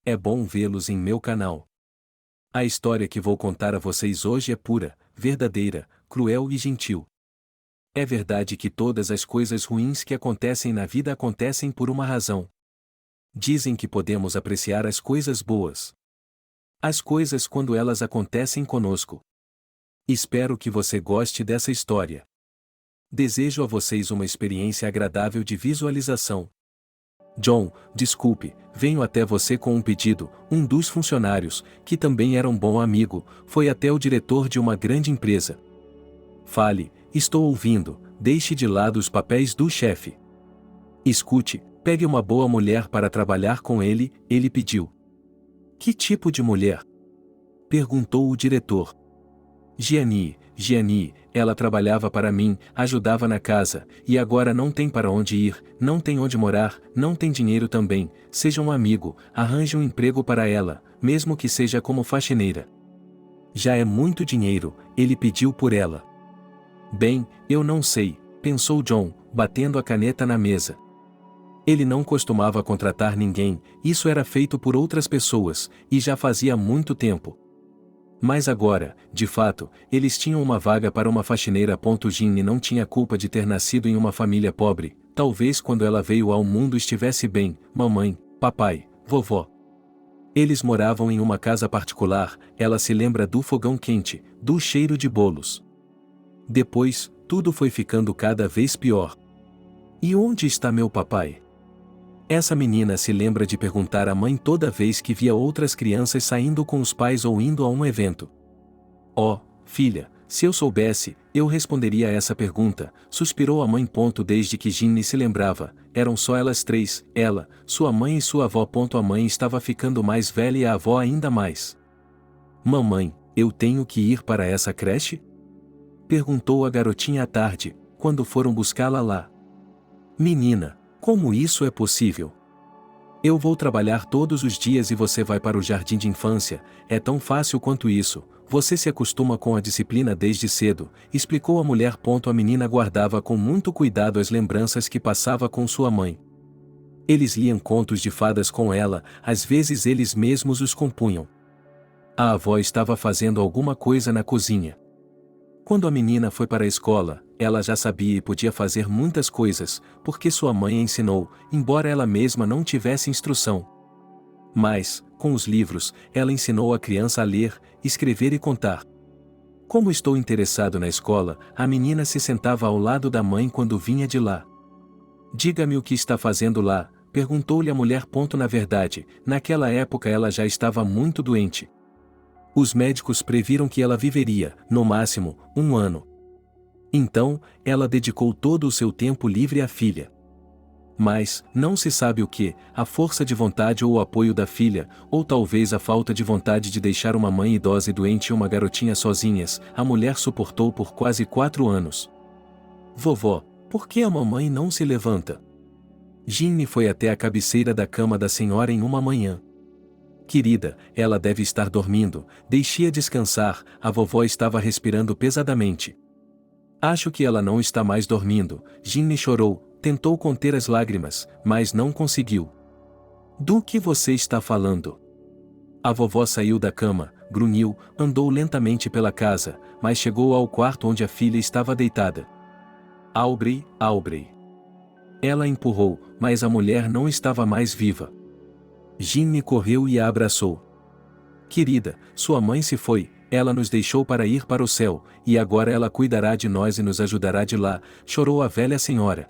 É bom vê-los em meu canal. A história que vou contar a vocês hoje é pura, verdadeira, cruel e gentil. É verdade que todas as coisas ruins que acontecem na vida acontecem por uma razão. Dizem que podemos apreciar as coisas boas. As coisas quando elas acontecem conosco. Espero que você goste dessa história. Desejo a vocês uma experiência agradável de visualização. John, desculpe, venho até você com um pedido. Um dos funcionários, que também era um bom amigo, foi até o diretor de uma grande empresa. Fale, estou ouvindo, deixe de lado os papéis do chefe. Escute, pegue uma boa mulher para trabalhar com ele, ele pediu. Que tipo de mulher? Perguntou o diretor. Gianni, ela trabalhava para mim, ajudava na casa, e agora não tem para onde ir, não tem onde morar, não tem dinheiro também. Seja um amigo, arranje um emprego para ela, mesmo que seja como faxineira. Já é muito dinheiro, ele pediu por ela. Bem, eu não sei, pensou John, batendo a caneta na mesa. Ele não costumava contratar ninguém, isso era feito por outras pessoas, e já fazia muito tempo. Mas agora, de fato, eles tinham uma vaga para uma faxineira. Ginny não tinha culpa de ter nascido em uma família pobre, talvez quando ela veio ao mundo estivesse bem, mamãe, papai, vovó. Eles moravam em uma casa particular, ela se lembra do fogão quente, do cheiro de bolos. Depois, tudo foi ficando cada vez pior. E onde está meu papai? Essa menina se lembra de perguntar à mãe toda vez que via outras crianças saindo com os pais ou indo a um evento. Oh, filha, se eu soubesse, eu responderia a essa pergunta, suspirou a mãe. Desde que Ginny se lembrava, eram só elas três, ela, sua mãe e sua avó. A mãe estava ficando mais velha e a avó ainda mais. Mamãe, eu tenho que ir para essa creche? Perguntou a garotinha à tarde, quando foram buscá-la lá. Menina, como isso é possível? Eu vou trabalhar todos os dias e você vai para o jardim de infância, é tão fácil quanto isso, você se acostuma com a disciplina desde cedo, explicou a mulher. A menina guardava com muito cuidado as lembranças que passava com sua mãe. Eles liam contos de fadas com ela, às vezes eles mesmos os compunham. A avó estava fazendo alguma coisa na cozinha. Quando a menina foi para a escola, ela já sabia e podia fazer muitas coisas, porque sua mãe a ensinou, embora ela mesma não tivesse instrução. Mas, com os livros, ela ensinou a criança a ler, escrever e contar. Como estou interessado na escola, a menina se sentava ao lado da mãe quando vinha de lá. Diga-me o que está fazendo lá, perguntou-lhe a mulher. Na verdade, naquela época ela já estava muito doente. Os médicos previram que ela viveria, no máximo, 1 ano. Então, ela dedicou todo o seu tempo livre à filha. Mas, não se sabe o que, a força de vontade ou o apoio da filha, ou talvez a falta de vontade de deixar uma mãe idosa e doente e uma garotinha sozinhas, a mulher suportou por quase 4 anos. Vovó, por que a mamãe não se levanta? Ginny foi até a cabeceira da cama da senhora em uma manhã. Querida, ela deve estar dormindo, deixe-a descansar, a vovó estava respirando pesadamente. Acho que ela não está mais dormindo, Ginny chorou, tentou conter as lágrimas, mas não conseguiu. Do que você está falando? A vovó saiu da cama, grunhiu, andou lentamente pela casa, mas chegou ao quarto onde a filha estava deitada. Aubrey. Ela empurrou, mas a mulher não estava mais viva. Ginny correu e a abraçou. Querida, sua mãe se foi, ela nos deixou para ir para o céu, e agora ela cuidará de nós e nos ajudará de lá, chorou a velha senhora.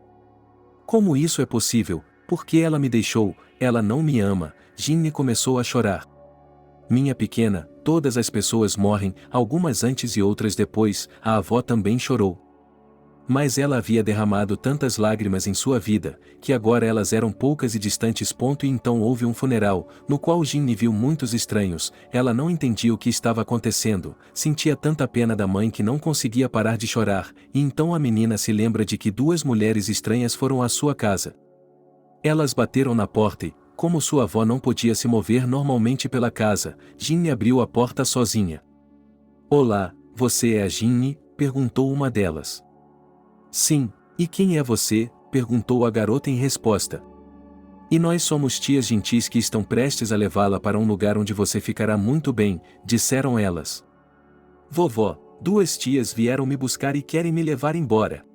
Como isso é possível? Por que ela me deixou? Ela não me ama. Ginny começou a chorar. Minha pequena, todas as pessoas morrem, algumas antes e outras depois, a avó também chorou. Mas ela havia derramado tantas lágrimas em sua vida, que agora elas eram poucas e distantes. E então houve um funeral, no qual Ginny viu muitos estranhos, ela não entendia o que estava acontecendo, sentia tanta pena da mãe que não conseguia parar de chorar, e então a menina se lembra de que 2 mulheres estranhas foram à sua casa. Elas bateram na porta e, como sua avó não podia se mover normalmente pela casa, Ginny abriu a porta sozinha. Olá, você é a Ginny? Perguntou uma delas. Sim, e quem é você? Perguntou a garota em resposta. E nós somos tias gentis que estão prestes a levá-la para um lugar onde você ficará muito bem, disseram elas. Vovó, 2 tias vieram me buscar e querem me levar embora.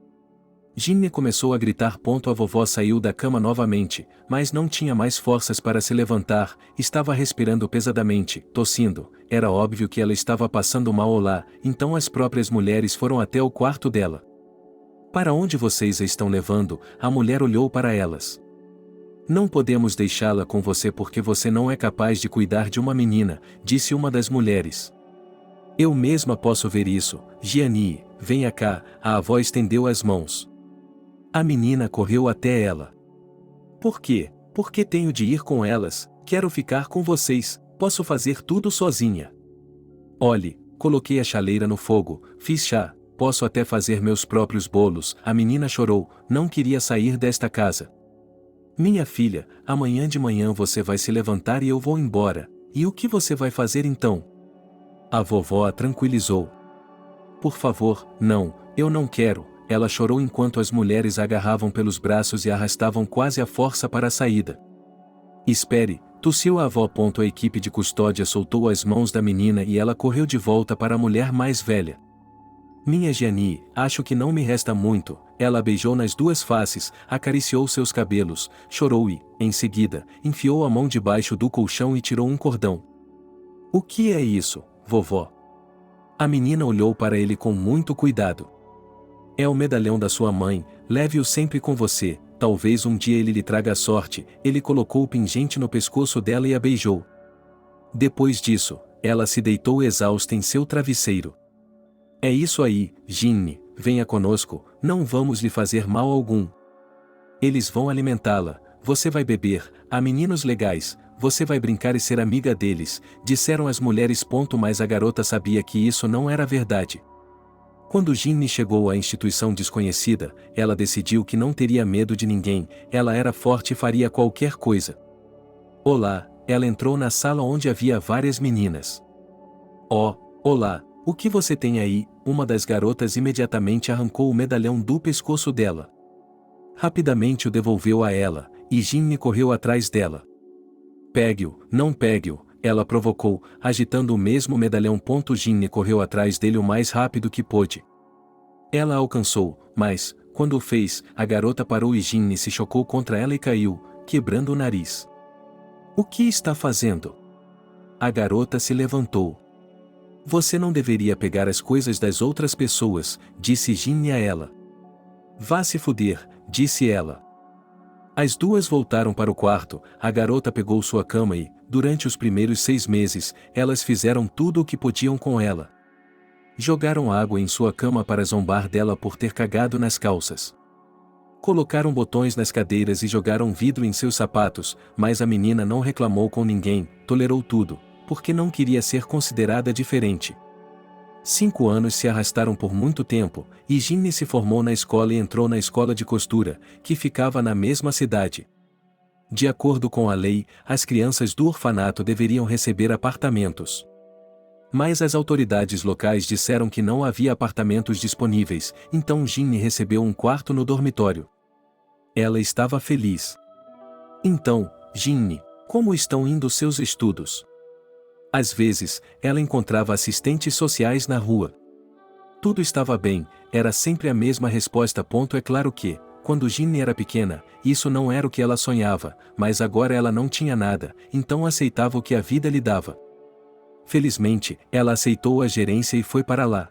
Ginny começou a gritar. A vovó saiu da cama novamente, mas não tinha mais forças para se levantar, estava respirando pesadamente, tossindo, era óbvio que ela estava passando mal lá, então as próprias mulheres foram até o quarto dela. Para onde vocês a estão levando? A mulher olhou para elas. Não podemos deixá-la com você porque você não é capaz de cuidar de uma menina, disse uma das mulheres. Eu mesma posso ver isso, Gianni, venha cá, a avó estendeu as mãos. A menina correu até ela. Por quê? Porque tenho de ir com elas, quero ficar com vocês, posso fazer tudo sozinha. Olhe, coloquei a chaleira no fogo, fiz chá, posso até fazer meus próprios bolos. A menina chorou, não queria sair desta casa. Minha filha, amanhã de manhã você vai se levantar e eu vou embora, e o que você vai fazer então? A vovó a tranquilizou. Por favor, não, eu não quero. Ela chorou enquanto as mulheres a agarravam pelos braços e arrastavam quase à força para a saída. Espere, tossiu a avó. A equipe de custódia soltou as mãos da menina e ela correu de volta para a mulher mais velha. Minha Gianni, acho que não me resta muito. Ela a beijou nas 2 faces, acariciou seus cabelos, chorou e, em seguida, enfiou a mão debaixo do colchão e tirou um cordão. O que é isso, vovó? A menina olhou para ele com muito cuidado. É o medalhão da sua mãe, leve-o sempre com você, talvez um dia ele lhe traga sorte. Ele colocou o pingente no pescoço dela e a beijou. Depois disso, ela se deitou exausta em seu travesseiro. É isso aí, Ginny, venha conosco, não vamos lhe fazer mal algum. Eles vão alimentá-la, você vai beber, há meninos legais, você vai brincar e ser amiga deles, disseram as mulheres. Mas a garota sabia que isso não era verdade. Quando Ginny chegou à instituição desconhecida, ela decidiu que não teria medo de ninguém, ela era forte e faria qualquer coisa. Olá, ela entrou na sala onde havia várias meninas. Oh, olá, o que você tem aí? Uma das garotas imediatamente arrancou o medalhão do pescoço dela. Rapidamente o devolveu a ela, e Ginny correu atrás dela. Pegue-o, não pegue-o, ela provocou, agitando o mesmo medalhão. Ginny correu atrás dele o mais rápido que pôde. Ela alcançou, mas, quando o fez, a garota parou e Ginny se chocou contra ela e caiu, quebrando o nariz. O que está fazendo? A garota se levantou. Você não deveria pegar as coisas das outras pessoas, disse Ginny a ela. Vá se fuder, disse ela. As 2 voltaram para o quarto, a garota pegou sua cama e, durante os primeiros 6 meses, elas fizeram tudo o que podiam com ela. Jogaram água em sua cama para zombar dela por ter cagado nas calças. Colocaram botões nas cadeiras e jogaram vidro em seus sapatos, mas a menina não reclamou com ninguém, tolerou tudo, porque não queria ser considerada diferente. 5 anos se arrastaram por muito tempo, e Ginny se formou na escola e entrou na escola de costura, que ficava na mesma cidade. De acordo com a lei, as crianças do orfanato deveriam receber apartamentos. Mas as autoridades locais disseram que não havia apartamentos disponíveis, então Ginny recebeu um quarto no dormitório. Ela estava feliz. Então, Ginny, como estão indo seus estudos? Às vezes, ela encontrava assistentes sociais na rua. Tudo estava bem, era sempre a mesma resposta. É claro que, quando Ginny era pequena, isso não era o que ela sonhava, mas agora ela não tinha nada, então aceitava o que a vida lhe dava. Felizmente, ela aceitou a gerência e foi para lá.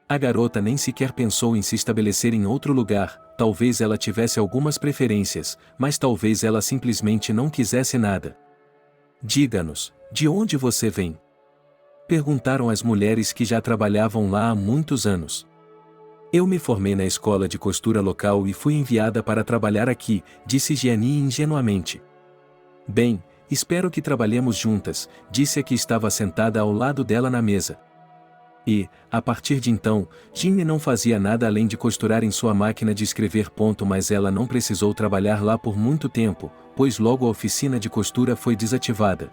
A garota nem sequer pensou em se estabelecer em outro lugar, talvez ela tivesse algumas preferências, mas talvez ela simplesmente não quisesse nada. Diga-nos, de onde você vem? Perguntaram as mulheres que já trabalhavam lá há muitos anos. Eu me formei na escola de costura local e fui enviada para trabalhar aqui, disse Gianni ingenuamente. Bem, espero que trabalhemos juntas, disse a que estava sentada ao lado dela na mesa. E, a partir de então, Ginny não fazia nada além de costurar em sua máquina de escrever. Mas ela não precisou trabalhar lá por muito tempo, pois logo a oficina de costura foi desativada.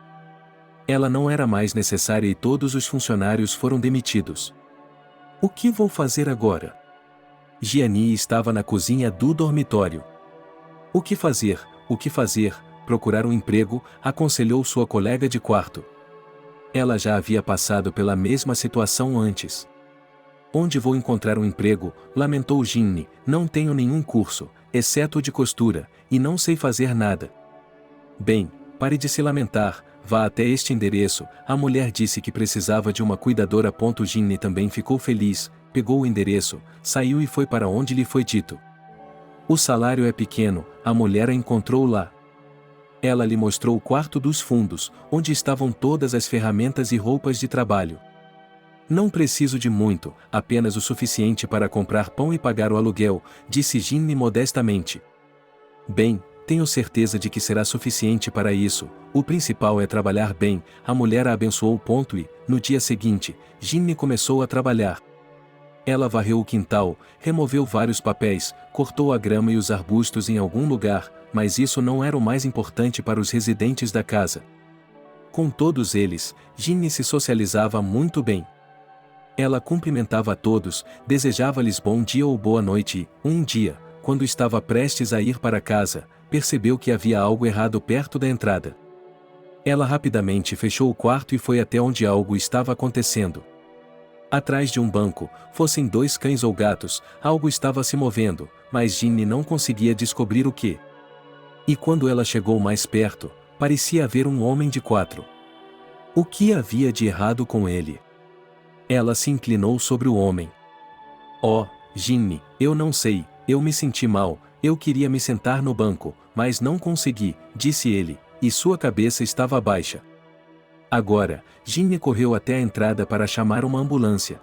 Ela não era mais necessária e todos os funcionários foram demitidos. O que vou fazer agora? Gianni estava na cozinha do dormitório. O que fazer? o que fazer, procurar um emprego, aconselhou sua colega de quarto. Ela já havia passado pela mesma situação antes. Onde vou encontrar um emprego? Lamentou Ginny, não tenho nenhum curso, exceto o de costura, e não sei fazer nada. Bem, pare de se lamentar, vá até este endereço, a mulher disse que precisava de uma cuidadora. Ginny também ficou feliz, pegou o endereço, saiu e foi para onde lhe foi dito. O salário é pequeno, a mulher a encontrou lá. Ela lhe mostrou o quarto dos fundos, onde estavam todas as ferramentas e roupas de trabalho. Não preciso de muito, apenas o suficiente para comprar pão e pagar o aluguel, disse Ginny modestamente. Bem, tenho certeza de que será suficiente para isso, o principal é trabalhar bem, a mulher a abençoou. E, no dia seguinte, Ginny começou a trabalhar. Ela varreu o quintal, removeu vários papéis, cortou a grama e os arbustos em algum lugar, mas isso não era o mais importante para os residentes da casa. Com todos eles, Ginny se socializava muito bem. Ela cumprimentava a todos, desejava-lhes bom dia ou boa noite e, um dia, quando estava prestes a ir para casa, percebeu que havia algo errado perto da entrada. Ela rapidamente fechou o quarto e foi até onde algo estava acontecendo. Atrás de um banco, fossem 2 cães ou gatos, algo estava se movendo, mas Ginny não conseguia descobrir o que. E quando ela chegou mais perto, parecia haver um homem de 4. O que havia de errado com ele? Ela se inclinou sobre o homem. Oh, Ginny, eu não sei, eu me senti mal, eu queria me sentar no banco, mas não consegui, disse ele, e sua cabeça estava baixa. Agora, Ginny correu até a entrada para chamar uma ambulância.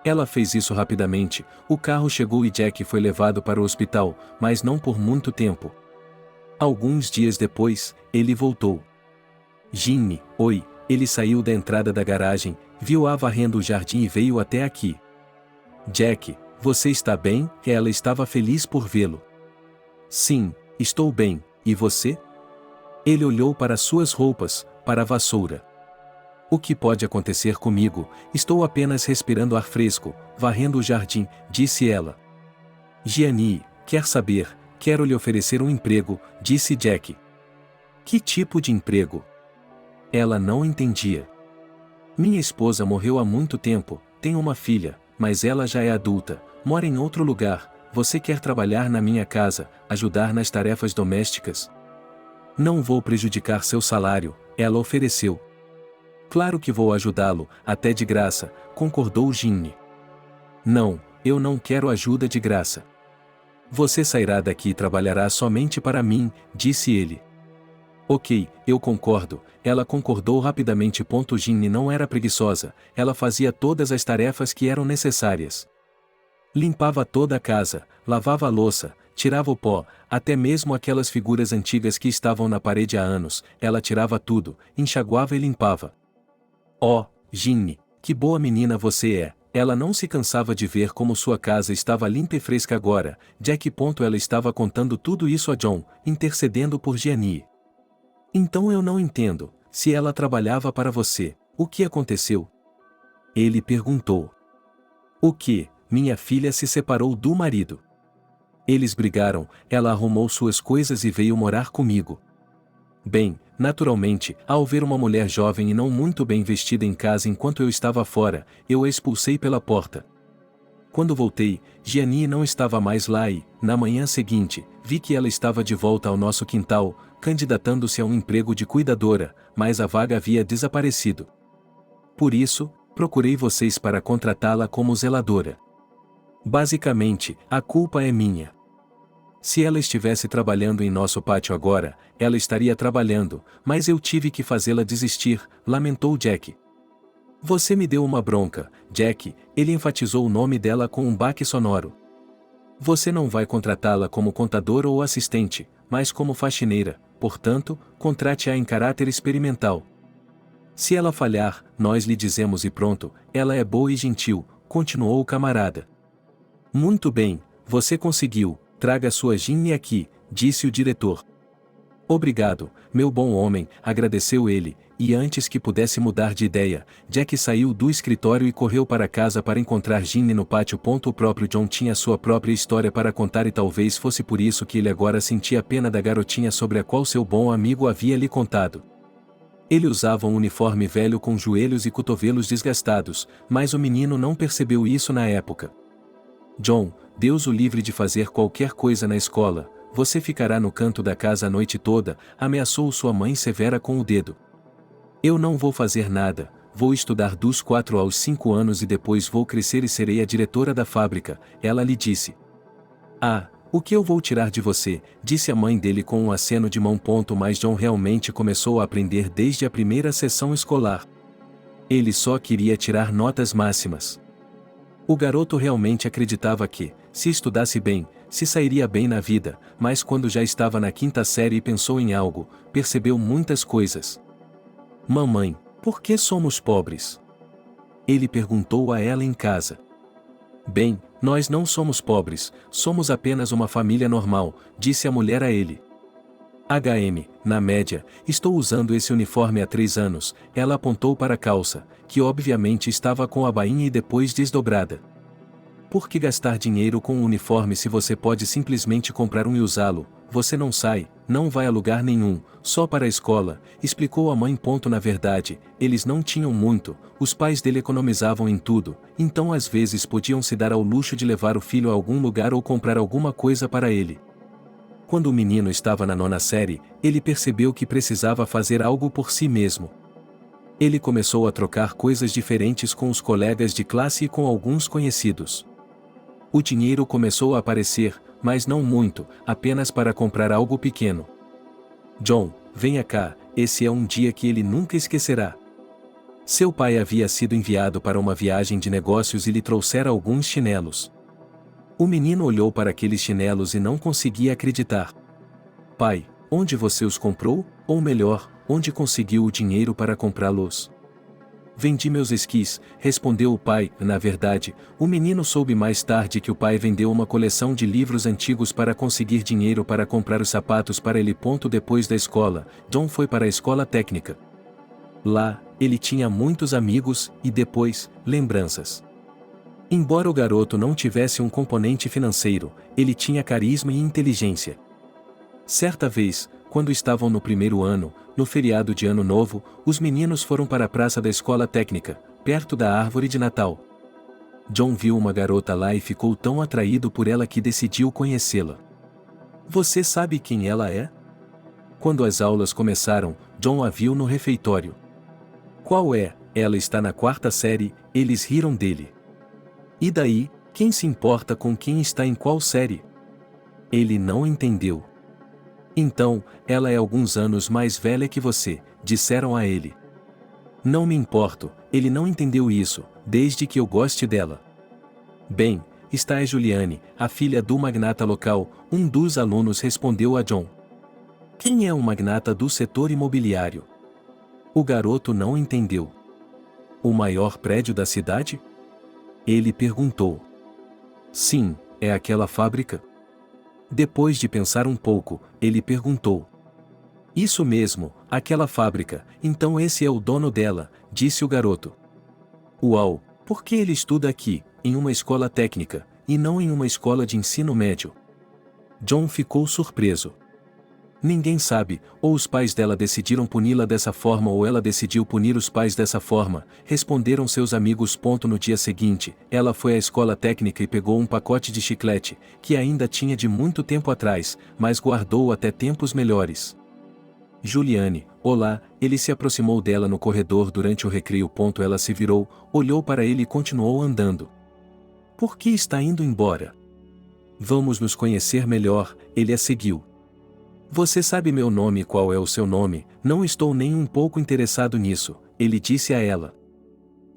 Ela fez isso rapidamente, o carro chegou e Jack foi levado para o hospital, mas não por muito tempo. Alguns dias depois, ele voltou. Ginny, oi, ele saiu da entrada da garagem, viu-a varrendo o jardim e veio até aqui. Jack, você está bem? Ela estava feliz por vê-lo. Sim, estou bem, e você? Ele olhou para suas roupas, para a vassoura. O que pode acontecer comigo? Estou apenas respirando ar fresco, varrendo o jardim, disse ela. Gianni, quer saber, quero lhe oferecer um emprego, disse Jack. Que tipo de emprego? Ela não entendia. Minha esposa morreu há muito tempo, tenho uma filha, mas ela já é adulta, mora em outro lugar, você quer trabalhar na minha casa, ajudar nas tarefas domésticas? Não vou prejudicar seu salário, ela ofereceu. Claro que vou ajudá-lo, até de graça, concordou Ginny. Não, eu não quero ajuda de graça. Você sairá daqui e trabalhará somente para mim, disse ele. Ok, eu concordo, ela concordou rapidamente. Ginny não era preguiçosa, ela fazia todas as tarefas que eram necessárias. Limpava toda a casa, lavava a louça, tirava o pó, até mesmo aquelas figuras antigas que estavam na parede há anos, ela tirava tudo, enxaguava e limpava. Oh, Ginny, que boa menina você é, ela não se cansava de ver como sua casa estava limpa e fresca agora, Jack. Ela estava contando tudo isso a John, intercedendo por Gianni. Então eu não entendo, se ela trabalhava para você, o que aconteceu? Ele perguntou. O que? Minha filha se separou do marido. Eles brigaram, ela arrumou suas coisas e veio morar comigo. Bem, naturalmente, ao ver uma mulher jovem e não muito bem vestida em casa enquanto eu estava fora, eu a expulsei pela porta. Quando voltei, Gianni não estava mais lá e, na manhã seguinte, vi que ela estava de volta ao nosso quintal, candidatando-se a um emprego de cuidadora, mas a vaga havia desaparecido. Por isso, procurei vocês para contratá-la como zeladora. Basicamente, a culpa é minha. Se ela estivesse trabalhando em nosso pátio agora, ela estaria trabalhando, mas eu tive que fazê-la desistir, lamentou Jack. Você me deu uma bronca, Jack, ele enfatizou o nome dela com um baque sonoro. Você não vai contratá-la como contadora ou assistente, mas como faxineira, portanto, contrate-a em caráter experimental. Se ela falhar, nós lhe dizemos e pronto, ela é boa e gentil, continuou o camarada. Muito bem, você conseguiu, traga sua Ginny aqui, disse o diretor. Obrigado, meu bom homem, agradeceu ele, e antes que pudesse mudar de ideia, Jack saiu do escritório e correu para casa para encontrar Ginny no pátio. O próprio John tinha sua própria história para contar e talvez fosse por isso que ele agora sentia pena da garotinha sobre a qual seu bom amigo havia lhe contado. Ele usava um uniforme velho com joelhos e cotovelos desgastados, mas o menino não percebeu isso na época. John, Deus o livre de fazer qualquer coisa na escola, você ficará no canto da casa a noite toda, ameaçou sua mãe severa com o dedo. Eu não vou fazer nada, vou estudar dos 4 aos 5 anos e depois vou crescer e serei a diretora da fábrica, ela lhe disse. Ah, o que eu vou tirar de você, disse a mãe dele com um aceno de mão. Mas John realmente começou a aprender desde a primeira sessão escolar. Ele só queria tirar notas máximas. O garoto realmente acreditava que, se estudasse bem, se sairia bem na vida, mas quando já estava na 5ª série e pensou em algo, percebeu muitas coisas. Mamãe, por que somos pobres? Ele perguntou a ela em casa. Bem, nós não somos pobres, somos apenas uma família normal, disse a mulher a ele. Na média, estou usando esse uniforme há 3 anos, ela apontou para a calça, que obviamente estava com a bainha e depois desdobrada. Por que gastar dinheiro com um uniforme se você pode simplesmente comprar um e usá-lo? Você não sai, não vai a lugar nenhum, só para a escola, explicou a mãe. Na verdade, eles não tinham muito, os pais dele economizavam em tudo, então às vezes podiam se dar ao luxo de levar o filho a algum lugar ou comprar alguma coisa para ele. Quando o menino estava na 9ª série, ele percebeu que precisava fazer algo por si mesmo. Ele começou a trocar coisas diferentes com os colegas de classe e com alguns conhecidos. O dinheiro começou a aparecer, mas não muito, apenas para comprar algo pequeno. John, venha cá, esse é um dia que ele nunca esquecerá. Seu pai havia sido enviado para uma viagem de negócios e lhe trouxera alguns chinelos. O menino olhou para aqueles chinelos e não conseguia acreditar. Pai, onde você os comprou? Ou melhor, onde conseguiu o dinheiro para comprá-los? Vendi meus esquis, respondeu o pai. Na verdade, o menino soube mais tarde que o pai vendeu uma coleção de livros antigos para conseguir dinheiro para comprar os sapatos para ele. Depois da escola, John foi para a escola técnica. Lá, ele tinha muitos amigos e depois, lembranças. Embora o garoto não tivesse um componente financeiro, ele tinha carisma e inteligência. Certa vez, quando estavam no 1º ano, no feriado de Ano Novo, os meninos foram para a praça da escola técnica, perto da árvore de Natal. John viu uma garota lá e ficou tão atraído por ela que decidiu conhecê-la. Você sabe quem ela é? Quando as aulas começaram, John a viu no refeitório. Qual é? Ela está na 4ª série, eles riram dele. E daí, quem se importa com quem está em qual série? Ele não entendeu. Então, ela é alguns anos mais velha que você, disseram a ele. Não me importo, ele não entendeu isso, desde que eu goste dela. Bem, está a Juliane, a filha do magnata local, um dos alunos respondeu a John. Quem é o magnata do setor imobiliário? O garoto não entendeu. O maior prédio da cidade? Ele perguntou. Sim, é aquela fábrica? Depois de pensar um pouco, ele perguntou. Isso mesmo, aquela fábrica, então esse é o dono dela, disse o garoto. Uau, por que ele estuda aqui, em uma escola técnica, e não em uma escola de ensino médio? John ficou surpreso. Ninguém sabe, ou os pais dela decidiram puni-la dessa forma ou ela decidiu punir os pais dessa forma, responderam seus amigos. No dia seguinte, ela foi à escola técnica e pegou um pacote de chiclete, que ainda tinha de muito tempo atrás, mas guardou até tempos melhores. Juliane, olá, ele se aproximou dela no corredor durante o recreio. Ela se virou, olhou para ele e continuou andando. Por que está indo embora? Vamos nos conhecer melhor, ele a seguiu. Você sabe meu nome e qual é o seu nome? Não estou nem um pouco interessado nisso, ele disse a ela.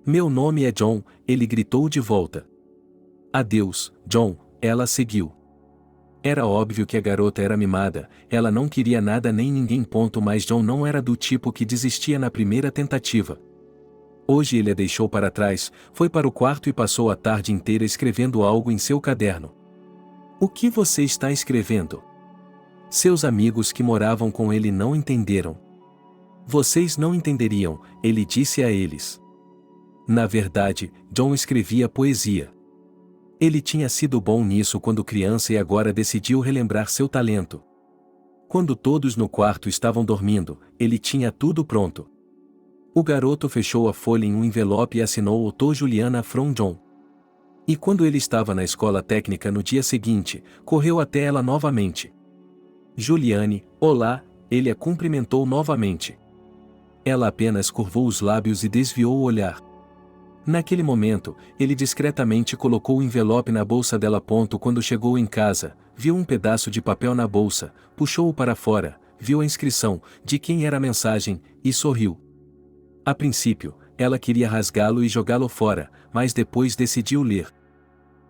Meu nome é John, ele gritou de volta. Adeus, John, ela seguiu. Era óbvio que a garota era mimada, ela não queria nada nem ninguém. Mas John não era do tipo que desistia na primeira tentativa. Hoje ele a deixou para trás, foi para o quarto e passou a tarde inteira escrevendo algo em seu caderno. O que você está escrevendo? Seus amigos que moravam com ele não entenderam. Vocês não entenderiam, ele disse a eles. Na verdade, John escrevia poesia. Ele tinha sido bom nisso quando criança e agora decidiu relembrar seu talento. Quando todos no quarto estavam dormindo, ele tinha tudo pronto. O garoto fechou a folha em um envelope e assinou Otto Juliana from John. E quando ele estava na escola técnica no dia seguinte, correu até ela novamente. Juliane, olá, ele a cumprimentou novamente. Ela apenas curvou os lábios e desviou o olhar. Naquele momento, ele discretamente colocou o envelope na bolsa dela. Quando chegou em casa, viu um pedaço de papel na bolsa, puxou-o para fora, viu a inscrição, de quem era a mensagem, e sorriu. A princípio, ela queria rasgá-lo e jogá-lo fora, mas depois decidiu ler.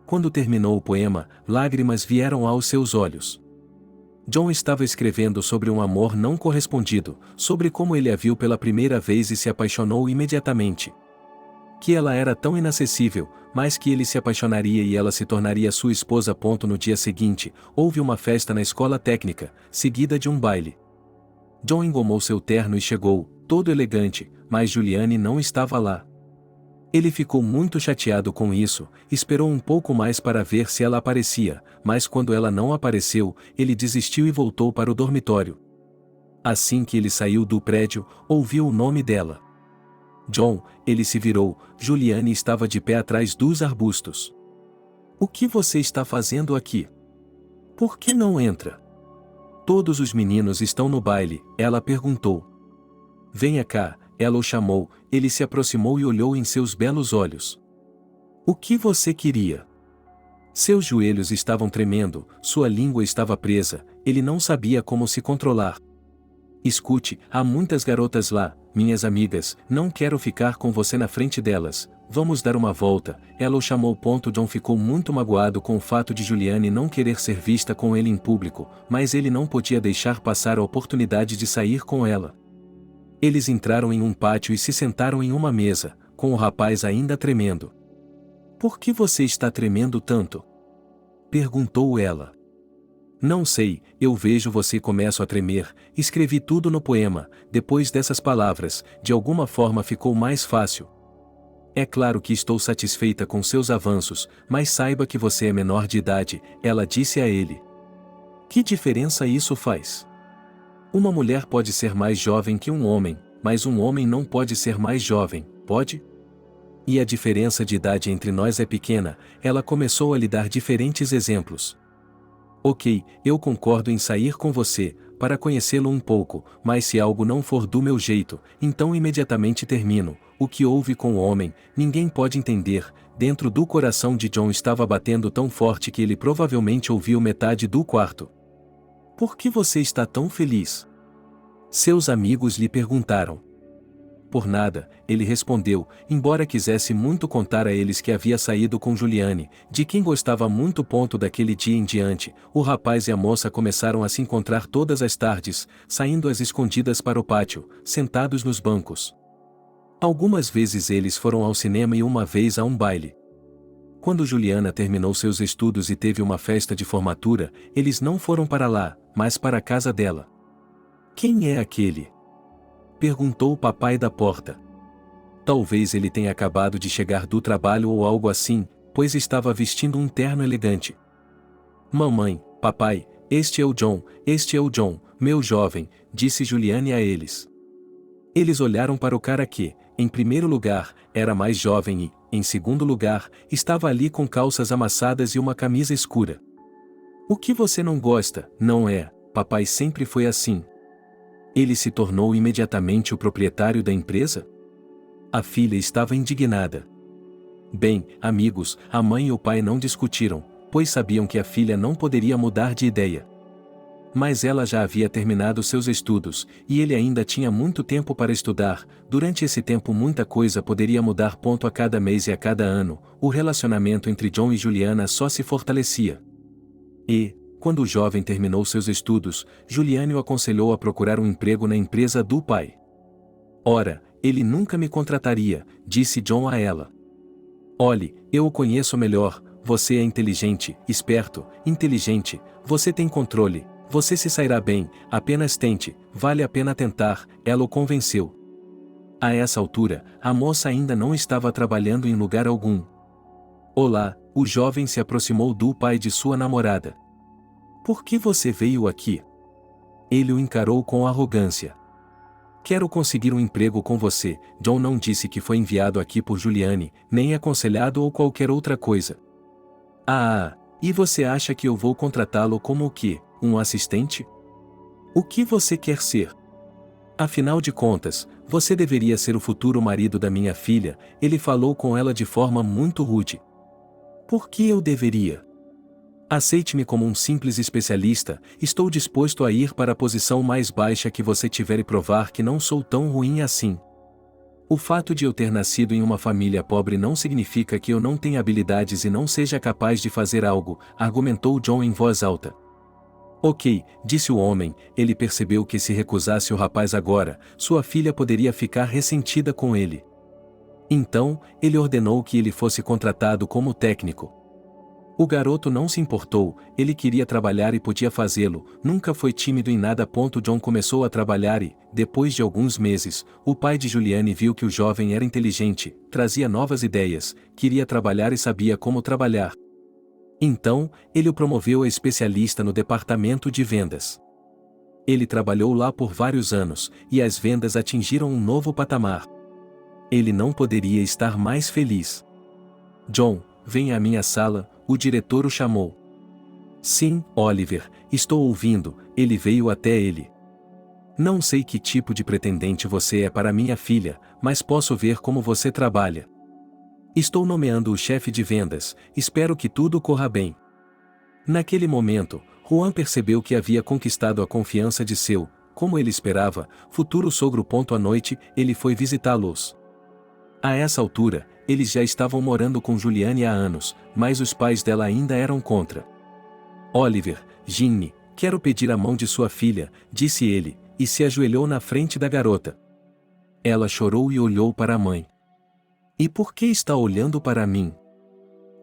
Quando terminou o poema, lágrimas vieram aos seus olhos. John estava escrevendo sobre um amor não correspondido, sobre como ele a viu pela primeira vez e se apaixonou imediatamente. Que ela era tão inacessível, mas que ele se apaixonaria e ela se tornaria sua esposa. No dia seguinte, houve uma festa na escola técnica, seguida de um baile. John engomou seu terno e chegou, todo elegante, mas Juliane não estava lá. Ele ficou muito chateado com isso, esperou um pouco mais para ver se ela aparecia, mas quando ela não apareceu, ele desistiu e voltou para o dormitório. Assim que ele saiu do prédio, ouviu o nome dela. John, ele se virou, Juliane estava de pé atrás dos arbustos. O que você está fazendo aqui? Por que não entra? Todos os meninos estão no baile, ela perguntou. Venha cá, ela o chamou, ele se aproximou e olhou em seus belos olhos. O que você queria? Seus joelhos estavam tremendo, sua língua estava presa, ele não sabia como se controlar. Escute, há muitas garotas lá, minhas amigas, não quero ficar com você na frente delas, vamos dar uma volta, ela o chamou. John ficou muito magoado com o fato de Juliane não querer ser vista com ele em público, mas ele não podia deixar passar a oportunidade de sair com ela. Eles entraram em um pátio e se sentaram em uma mesa, com o rapaz ainda tremendo. Por que você está tremendo tanto? Perguntou ela. Não sei, eu vejo você começo a tremer, escrevi tudo no poema, depois dessas palavras, de alguma forma ficou mais fácil. É claro que estou satisfeita com seus avanços, mas saiba que você é menor de idade, ela disse a ele. Que diferença isso faz? Uma mulher pode ser mais jovem que um homem, mas um homem não pode ser mais jovem, pode? E a diferença de idade entre nós é pequena, ela começou a lhe dar diferentes exemplos. Ok, eu concordo em sair com você, para conhecê-lo um pouco, mas se algo não for do meu jeito, então imediatamente termino. O que houve com o homem, ninguém pode entender. Dentro do coração de John estava batendo tão forte que ele provavelmente ouviu metade do quarto. Por que você está tão feliz? Seus amigos lhe perguntaram. Por nada, ele respondeu, embora quisesse muito contar a eles que havia saído com Juliane, de quem gostava muito. Daquele dia em diante, o rapaz e a moça começaram a se encontrar todas as tardes, saindo às escondidas para o pátio, sentados nos bancos. Algumas vezes eles foram ao cinema e uma vez a um baile. Quando Juliana terminou seus estudos e teve uma festa de formatura, eles não foram para lá, mas para a casa dela. Quem é aquele? Perguntou o papai da porta. Talvez ele tenha acabado de chegar do trabalho ou algo assim, pois estava vestindo um terno elegante. Mamãe, papai, este é o John, meu jovem, disse Juliane a eles. Eles olharam para o cara que, em primeiro lugar, era mais jovem e, em segundo lugar, estava ali com calças amassadas e uma camisa escura. O que você não gosta, não é? Papai sempre foi assim. Ele se tornou imediatamente o proprietário da empresa? A filha estava indignada. Bem, amigos, a mãe e o pai não discutiram, pois sabiam que a filha não poderia mudar de ideia. Mas ela já havia terminado seus estudos, e ele ainda tinha muito tempo para estudar. Durante esse tempo muita coisa poderia mudar. A cada mês e a cada ano, o relacionamento entre John e Juliana só se fortalecia. E, quando o jovem terminou seus estudos, Juliane o aconselhou a procurar um emprego na empresa do pai. Ora, ele nunca me contrataria, disse John a ela. Olhe, eu o conheço melhor, você é inteligente, esperto, inteligente, você tem controle, Você se sairá bem, apenas tente, vale a pena tentar, ela o convenceu. A essa altura, a moça ainda não estava trabalhando em lugar algum. Olá, o jovem se aproximou do pai de sua namorada. Por que você veio aqui? Ele o encarou com arrogância. Quero conseguir um emprego com você. John não disse que foi enviado aqui por Juliane, nem aconselhado ou qualquer outra coisa. E você acha que eu vou contratá-lo como o quê? Um assistente? O que você quer ser? Afinal de contas, você deveria ser o futuro marido da minha filha, ele falou com ela de forma muito rude. Por que eu deveria? Aceite-me como um simples especialista, estou disposto a ir para a posição mais baixa que você tiver e provar que não sou tão ruim assim. O fato de eu ter nascido em uma família pobre não significa que eu não tenha habilidades e não seja capaz de fazer algo, argumentou John em voz alta. Ok, disse o homem, ele percebeu que se recusasse o rapaz agora, sua filha poderia ficar ressentida com ele. Então, ele ordenou que ele fosse contratado como técnico. O garoto não se importou, ele queria trabalhar e podia fazê-lo, nunca foi tímido em nada. John começou a trabalhar e, depois de alguns meses, o pai de Juliane viu que o jovem era inteligente, trazia novas ideias, queria trabalhar e sabia como trabalhar. Então, ele o promoveu a especialista no departamento de vendas. Ele trabalhou lá por vários anos, e as vendas atingiram um novo patamar. Ele não poderia estar mais feliz. John, venha à minha sala, o diretor o chamou. Sim, Oliver, estou ouvindo, ele veio até ele. Não sei que tipo de pretendente você é para minha filha, mas posso ver como você trabalha. Estou nomeando o chefe de vendas, espero que tudo corra bem. Naquele momento, Juan percebeu que havia conquistado a confiança de seu, como ele esperava, futuro sogro. À noite, ele foi visitá-los. A essa altura, eles já estavam morando com Juliane há anos, mas os pais dela ainda eram contra. Oliver, Ginny, quero pedir a mão de sua filha, disse ele, e se ajoelhou na frente da garota. Ela chorou e olhou para a mãe. E por que está olhando para mim?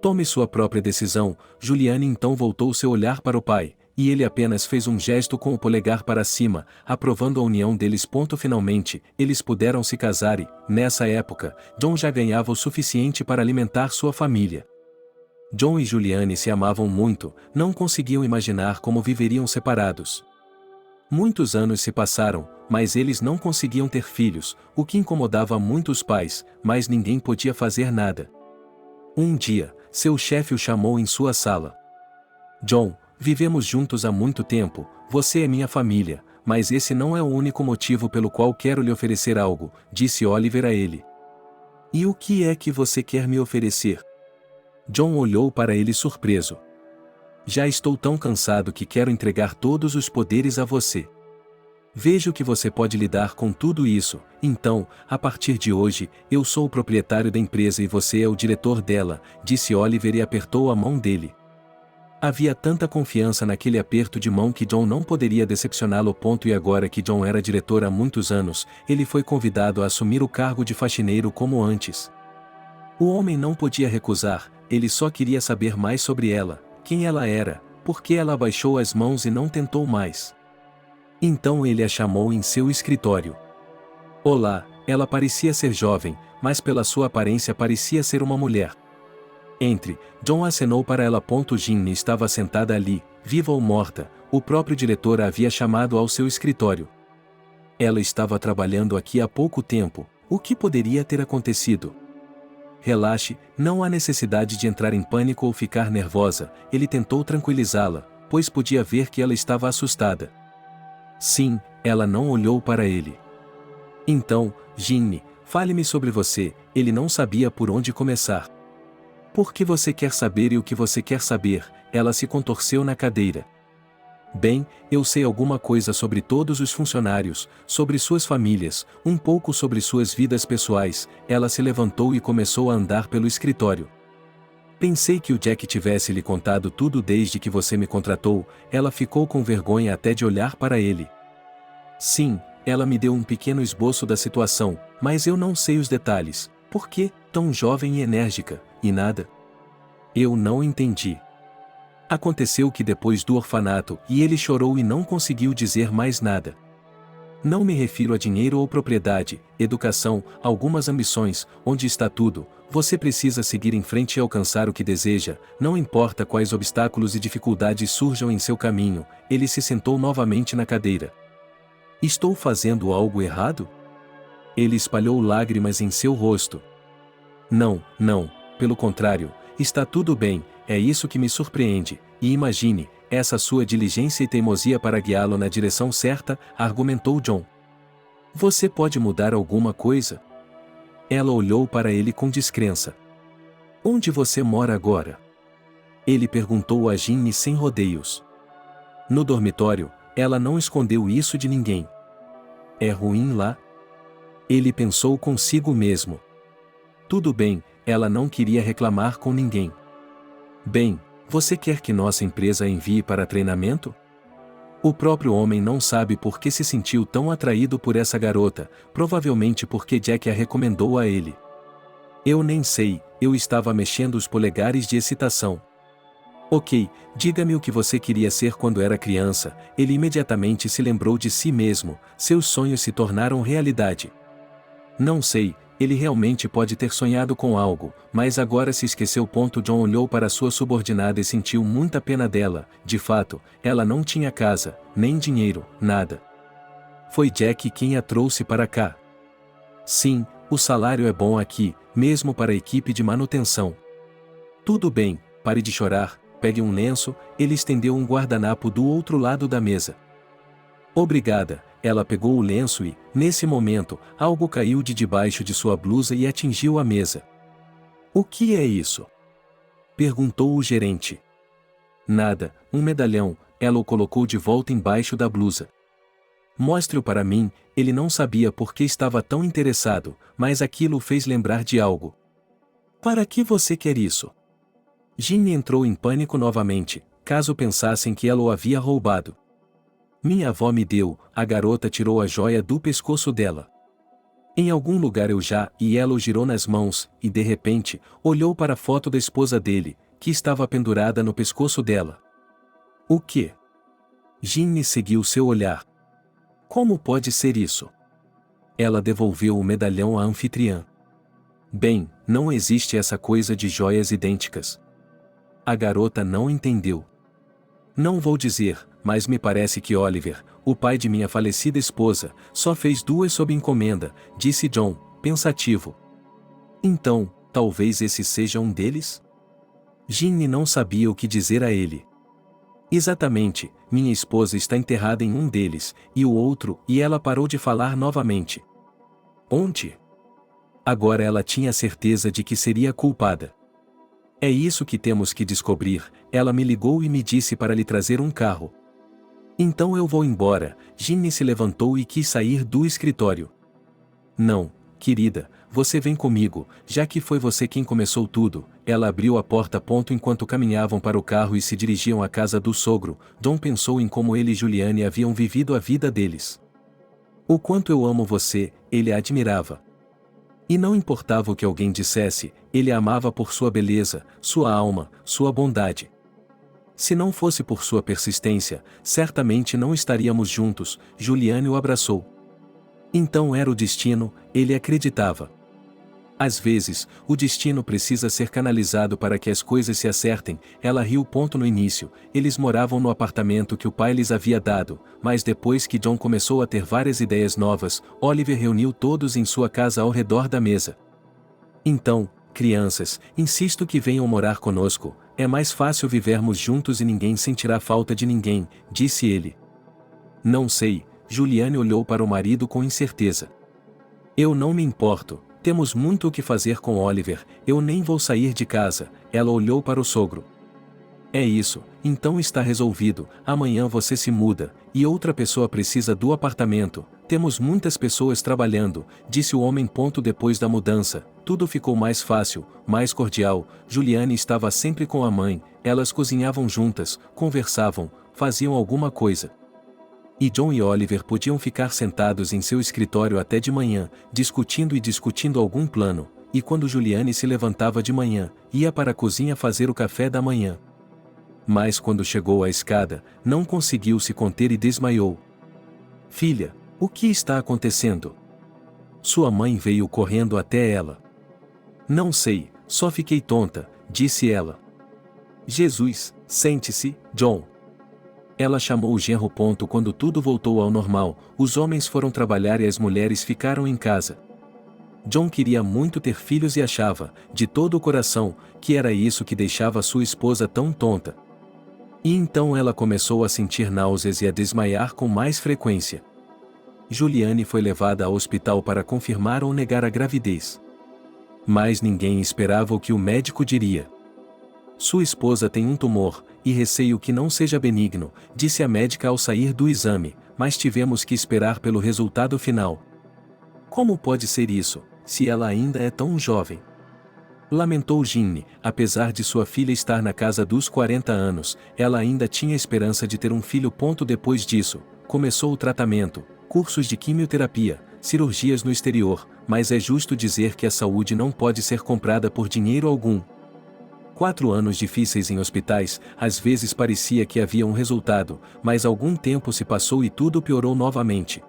Tome sua própria decisão. Juliane então voltou seu olhar para o pai, e ele apenas fez um gesto com o polegar para cima, aprovando a união deles. Finalmente, eles puderam se casar e, nessa época, John já ganhava o suficiente para alimentar sua família. John e Juliane se amavam muito, não conseguiam imaginar como viveriam separados. Muitos anos se passaram, mas eles não conseguiam ter filhos, o que incomodava muito os pais, mas ninguém podia fazer nada. Um dia, seu chefe o chamou em sua sala. John, vivemos juntos há muito tempo, você é minha família, mas esse não é o único motivo pelo qual quero lhe oferecer algo, disse Oliver a ele. E o que é que você quer me oferecer? John olhou para ele surpreso. Já estou tão cansado que quero entregar todos os poderes a você. Vejo que você pode lidar com tudo isso, então, a partir de hoje, eu sou o proprietário da empresa e você é o diretor dela, disse Oliver e apertou a mão dele. Havia tanta confiança naquele aperto de mão que John não poderia decepcioná-lo. E agora que John era diretor há muitos anos, ele foi convidado a assumir o cargo de faxineiro como antes. O homem não podia recusar, ele só queria saber mais sobre ela, quem ela era, por que ela abaixou as mãos e não tentou mais. Então ele a chamou em seu escritório. Olá, ela parecia ser jovem, mas pela sua aparência parecia ser uma mulher. Entre, John acenou para ela. Ginny estava sentada ali, viva ou morta, o próprio diretor a havia chamado ao seu escritório. Ela estava trabalhando aqui há pouco tempo, o que poderia ter acontecido? Relaxe, não há necessidade de entrar em pânico ou ficar nervosa, ele tentou tranquilizá-la, pois podia ver que ela estava assustada. Sim, ela não olhou para ele. Então, Ginny, fale-me sobre você, ele não sabia por onde começar. Por que você quer saber e o que você quer saber? Ela se contorceu na cadeira. Bem, eu sei alguma coisa sobre todos os funcionários, sobre suas famílias, um pouco sobre suas vidas pessoais. Ela se levantou e começou a andar pelo escritório. Pensei que o Jack tivesse lhe contado tudo desde que você me contratou. Ela ficou com vergonha até de olhar para ele. Sim, ela me deu um pequeno esboço da situação, mas eu não sei os detalhes. Por que, tão jovem e enérgica, e nada? Eu não entendi. Aconteceu que depois do orfanato, e ele chorou e não conseguiu dizer mais nada. Não me refiro a dinheiro ou propriedade, educação, algumas ambições, onde está tudo, você precisa seguir em frente e alcançar o que deseja, não importa quais obstáculos e dificuldades surjam em seu caminho. Ele se sentou novamente na cadeira. Estou fazendo algo errado? Ele espalhou lágrimas em seu rosto. Não, não, pelo contrário, está tudo bem, é isso que me surpreende, e imagine, essa sua diligência e teimosia para guiá-lo na direção certa, argumentou John. Você pode mudar alguma coisa? Ela olhou para ele com descrença. Onde você mora agora? Ele perguntou a Ginny sem rodeios. No dormitório, ela não escondeu isso de ninguém. É ruim lá? Ele pensou consigo mesmo. Tudo bem, ela não queria reclamar com ninguém. Bem, você quer que nossa empresa a envie para treinamento? O próprio homem não sabe por que se sentiu tão atraído por essa garota, provavelmente porque Jack a recomendou a ele. Eu nem sei, eu estava mexendo os polegares de excitação. Ok, diga-me o que você queria ser quando era criança. Ele imediatamente se lembrou de si mesmo, seus sonhos se tornaram realidade. Não sei, ele realmente pode ter sonhado com algo, mas agora se esqueceu. John olhou para sua subordinada e sentiu muita pena dela. De fato, ela não tinha casa, nem dinheiro, nada. Foi Jack quem a trouxe para cá. Sim, o salário é bom aqui, mesmo para a equipe de manutenção. Tudo bem, pare de chorar, pegue um lenço. Ele estendeu um guardanapo do outro lado da mesa. Obrigada. Ela pegou o lenço e, nesse momento, algo caiu de debaixo de sua blusa e atingiu a mesa. O que é isso? Perguntou o gerente. Nada, um medalhão. Ela o colocou de volta embaixo da blusa. Mostre-o para mim. Ele não sabia por que estava tão interessado, mas aquilo o fez lembrar de algo. Para que você quer isso? Ginny entrou em pânico novamente, caso pensassem que ela o havia roubado. Minha avó me deu. A garota tirou a joia do pescoço dela. Em algum lugar eu já, e ela o girou nas mãos, e de repente, olhou para a foto da esposa dele, que estava pendurada no pescoço dela. O quê? Ginny seguiu seu olhar. Como pode ser isso? Ela devolveu o medalhão à anfitriã. Bem, não existe essa coisa de joias idênticas. A garota não entendeu. Não vou dizer, mas me parece que Oliver, o pai de minha falecida esposa, só fez 2 sob encomenda, disse John, pensativo. Então, talvez esse seja um deles? Ginny não sabia o que dizer a ele. Exatamente, minha esposa está enterrada em um deles, e o outro, e ela parou de falar novamente. Onde? Agora ela tinha certeza de que seria culpada. É isso que temos que descobrir. Ela me ligou e me disse para lhe trazer um carro. Então eu vou embora. Ginny se levantou e quis sair do escritório. Não, querida, você vem comigo, já que foi você quem começou tudo. Ela abriu a porta. Enquanto caminhavam para o carro e se dirigiam à casa do sogro, John pensou em como ele e Juliane haviam vivido a vida deles. O quanto eu amo você, ele a admirava. E não importava o que alguém dissesse, ele a amava por sua beleza, sua alma, sua bondade. Se não fosse por sua persistência, certamente não estaríamos juntos. Juliane o abraçou. Então era o destino, ele acreditava. Às vezes, o destino precisa ser canalizado para que as coisas se acertem. Ela riu. No início, eles moravam no apartamento que o pai lhes havia dado, mas depois que John começou a ter várias ideias novas, Oliver reuniu todos em sua casa ao redor da mesa. Então, crianças, insisto que venham morar conosco, é mais fácil vivermos juntos e ninguém sentirá falta de ninguém, disse ele. Não sei, Juliane olhou para o marido com incerteza. Eu não me importo. Temos muito o que fazer com Oliver, eu nem vou sair de casa. Ela olhou para o sogro. É isso, então está resolvido, amanhã você se muda, e outra pessoa precisa do apartamento. Temos muitas pessoas trabalhando, disse o homem. Depois da mudança, tudo ficou mais fácil, mais cordial. Juliane estava sempre com a mãe, elas cozinhavam juntas, conversavam, faziam alguma coisa. E John e Oliver podiam ficar sentados em seu escritório até de manhã, discutindo algum plano, e quando Juliane se levantava de manhã, ia para a cozinha fazer o café da manhã. Mas quando chegou à escada, não conseguiu se conter e desmaiou. Filha, o que está acontecendo? Sua mãe veio correndo até ela. Não sei, só fiquei tonta, disse ela. Jesus, sente-se, John. Ela chamou o genro. Quando tudo voltou ao normal, os homens foram trabalhar e as mulheres ficaram em casa. John queria muito ter filhos e achava, de todo o coração, que era isso que deixava sua esposa tão tonta. E então ela começou a sentir náuseas e a desmaiar com mais frequência. Juliane foi levada ao hospital para confirmar ou negar a gravidez. Mas ninguém esperava o que o médico diria. Sua esposa tem um tumor, e receio que não seja benigno, disse a médica ao sair do exame, mas tivemos que esperar pelo resultado final. Como pode ser isso, se ela ainda é tão jovem? Lamentou Ginny. Apesar de sua filha estar na casa dos 40 anos, ela ainda tinha esperança de ter um filho. Depois disso, começou o tratamento, cursos de quimioterapia, cirurgias no exterior, mas é justo dizer que a saúde não pode ser comprada por dinheiro algum. 4 anos difíceis em hospitais, às vezes parecia que havia um resultado, mas algum tempo se passou e tudo piorou novamente.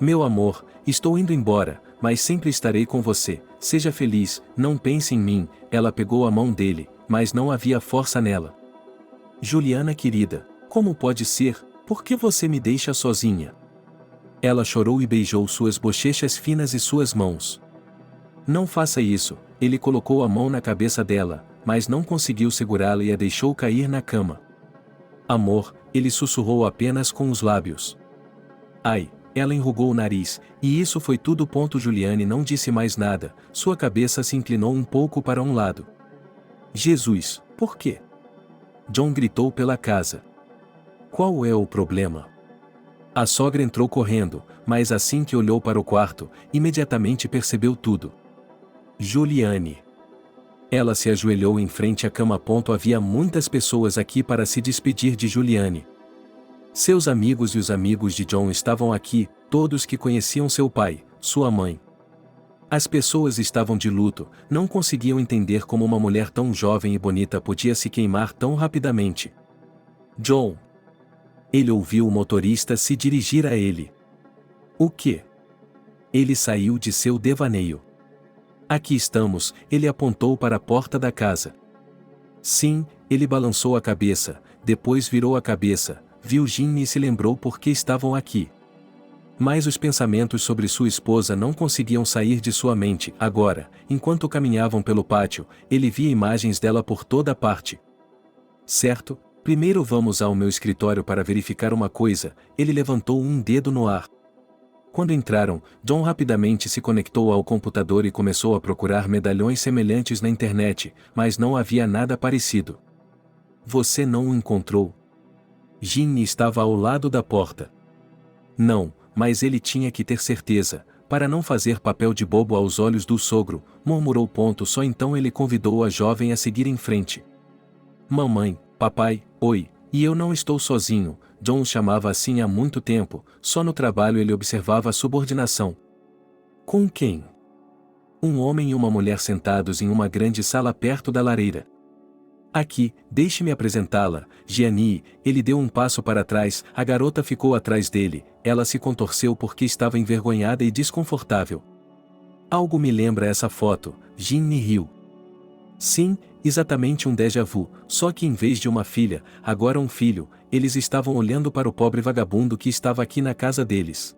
Meu amor, estou indo embora, mas sempre estarei com você, seja feliz, não pense em mim. Ela pegou a mão dele, mas não havia força nela. Juliana querida, como pode ser, por que você me deixa sozinha? Ela chorou e beijou suas bochechas finas e suas mãos. Não faça isso, ele colocou a mão na cabeça dela, mas não conseguiu segurá-la e a deixou cair na cama. Amor, ele sussurrou apenas com os lábios. Ai, ela enrugou o nariz, e isso foi tudo. Juliane não disse mais nada, sua cabeça se inclinou um pouco para um lado. Jesus, por quê? John gritou pela casa. Qual é o problema? A sogra entrou correndo, mas assim que olhou para o quarto, imediatamente percebeu tudo. Juliane. Ela se ajoelhou em frente à cama. Havia muitas pessoas aqui para se despedir de Juliane. Seus amigos e os amigos de John estavam aqui, todos que conheciam seu pai, sua mãe. As pessoas estavam de luto, não conseguiam entender como uma mulher tão jovem e bonita podia se queimar tão rapidamente. John. Ele ouviu o motorista se dirigir a ele. O quê? Ele saiu de seu devaneio. Aqui estamos, ele apontou para a porta da casa. Sim, ele balançou a cabeça, depois virou a cabeça, viu Ginny e se lembrou por que estavam aqui. Mas os pensamentos sobre sua esposa não conseguiam sair de sua mente. Agora, enquanto caminhavam pelo pátio, ele via imagens dela por toda parte. Certo, primeiro vamos ao meu escritório para verificar uma coisa. Ele levantou um dedo no ar. Quando entraram, John rapidamente se conectou ao computador e começou a procurar medalhões semelhantes na internet, mas não havia nada parecido. Você não o encontrou? Ginny estava ao lado da porta. Não, mas ele tinha que ter certeza, para não fazer papel de bobo aos olhos do sogro, murmurou. Só então ele convidou a jovem a seguir em frente. Mamãe, papai, oi, e eu não estou sozinho. John o chamava assim há muito tempo, só no trabalho ele observava a subordinação. Com quem? Um homem e uma mulher sentados em uma grande sala perto da lareira. Aqui, deixe-me apresentá-la, Gianni. Ele deu um passo para trás, a garota ficou atrás dele, ela se contorceu porque estava envergonhada e desconfortável. Algo me lembra essa foto, Ginny riu. Sim, exatamente um déjà vu, só que em vez de uma filha, agora um filho. Eles estavam olhando para o pobre vagabundo que estava aqui na casa deles.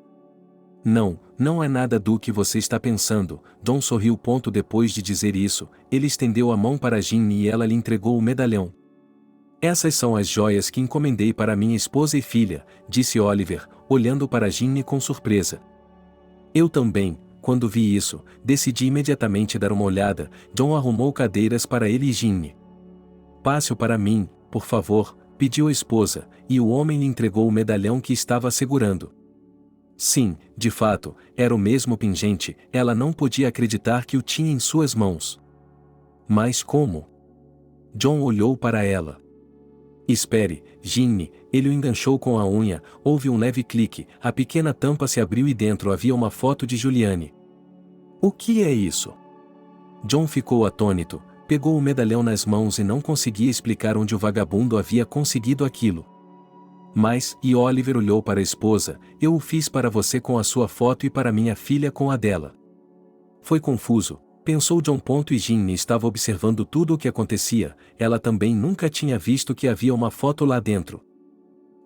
Não, não é nada do que você está pensando. John sorriu. Depois de dizer isso, ele estendeu a mão para Ginny e ela lhe entregou o medalhão. Essas são as joias que encomendei para minha esposa e filha, disse Oliver, olhando para Ginny com surpresa. Eu também. Quando vi isso, decidi imediatamente dar uma olhada. John arrumou cadeiras para ele e Ginny. Passe-o para mim, por favor, pediu a esposa, e o homem lhe entregou o medalhão que estava segurando. Sim, de fato, era o mesmo pingente. Ela não podia acreditar que o tinha em suas mãos. Mas como? John olhou para ela. Espere, Ginny, ele o enganchou com a unha, houve um leve clique, a pequena tampa se abriu e dentro havia uma foto de Juliane. O que é isso? John ficou atônito, Pegou o medalhão nas mãos e não conseguia explicar onde o vagabundo havia conseguido aquilo. Mas, e Oliver olhou para a esposa, eu o fiz para você com a sua foto e para minha filha com a dela. Foi confuso, pensou John. E Ginny estava observando tudo o que acontecia, ela também nunca tinha visto que havia uma foto lá dentro.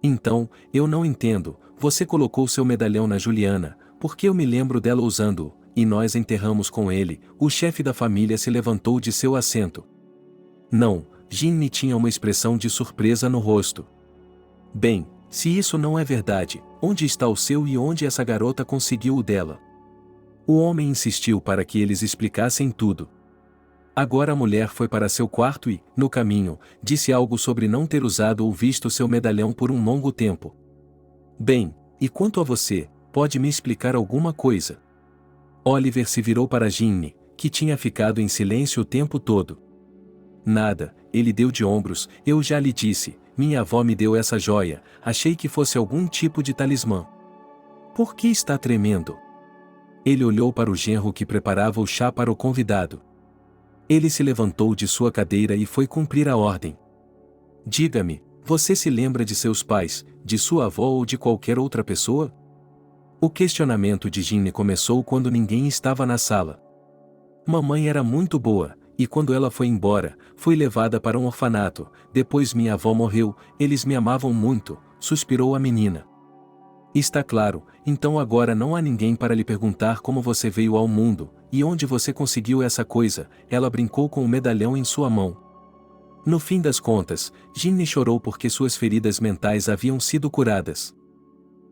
Então, eu não entendo, você colocou seu medalhão na Juliana, porque eu me lembro dela usando-o, e nós enterramos com ele. O chefe da família se levantou de seu assento. Não, Ginny tinha uma expressão de surpresa no rosto. Bem, se isso não é verdade, onde está o seu e onde essa garota conseguiu o dela? O homem insistiu para que eles explicassem tudo. Agora a mulher foi para seu quarto e, no caminho, disse algo sobre não ter usado ou visto seu medalhão por um longo tempo. Bem, e quanto a você, pode me explicar alguma coisa? Oliver se virou para Ginny, que tinha ficado em silêncio o tempo todo. Nada, ele deu de ombros, eu já lhe disse, minha avó me deu essa joia, achei que fosse algum tipo de talismã. Por que está tremendo? Ele olhou para o genro que preparava o chá para o convidado. Ele se levantou de sua cadeira e foi cumprir a ordem. Diga-me, você se lembra de seus pais, de sua avó ou de qualquer outra pessoa? O questionamento de Ginny começou quando ninguém estava na sala. Mamãe era muito boa, e quando ela foi embora, fui levada para um orfanato, depois minha avó morreu, eles me amavam muito, suspirou a menina. Está claro, então agora não há ninguém para lhe perguntar como você veio ao mundo, e onde você conseguiu essa coisa, ela brincou com o medalhão em sua mão. No fim das contas, Ginny chorou porque suas feridas mentais haviam sido curadas.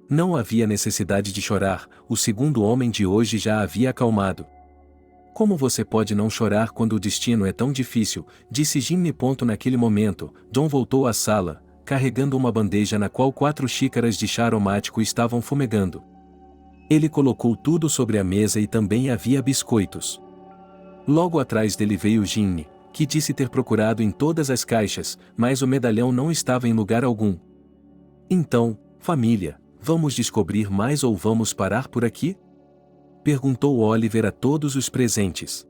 Não havia necessidade de chorar, o segundo homem de hoje já havia acalmado. Como você pode não chorar quando o destino é tão difícil, disse Ginny. Naquele momento, John voltou à sala, carregando uma bandeja na qual 4 xícaras de chá aromático estavam fumegando. Ele colocou tudo sobre a mesa e também havia biscoitos. Logo atrás dele veio Ginny, que disse ter procurado em todas as caixas, mas o medalhão não estava em lugar algum. Então, família, vamos descobrir mais ou vamos parar por aqui? Perguntou Oliver a todos os presentes.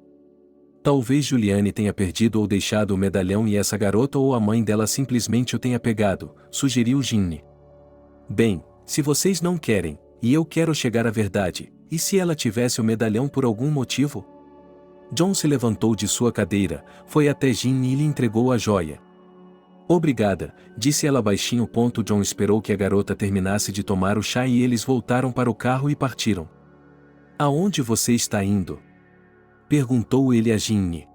Talvez Juliane tenha perdido ou deixado o medalhão e essa garota ou a mãe dela simplesmente o tenha pegado, sugeriu Ginny. Bem, se vocês não querem, e eu quero chegar à verdade, e se ela tivesse o medalhão por algum motivo? John se levantou de sua cadeira, foi até Ginny e lhe entregou a joia. Obrigada, disse ela baixinho. John esperou que a garota terminasse de tomar o chá e eles voltaram para o carro e partiram. Aonde você está indo? Perguntou ele a Ginny.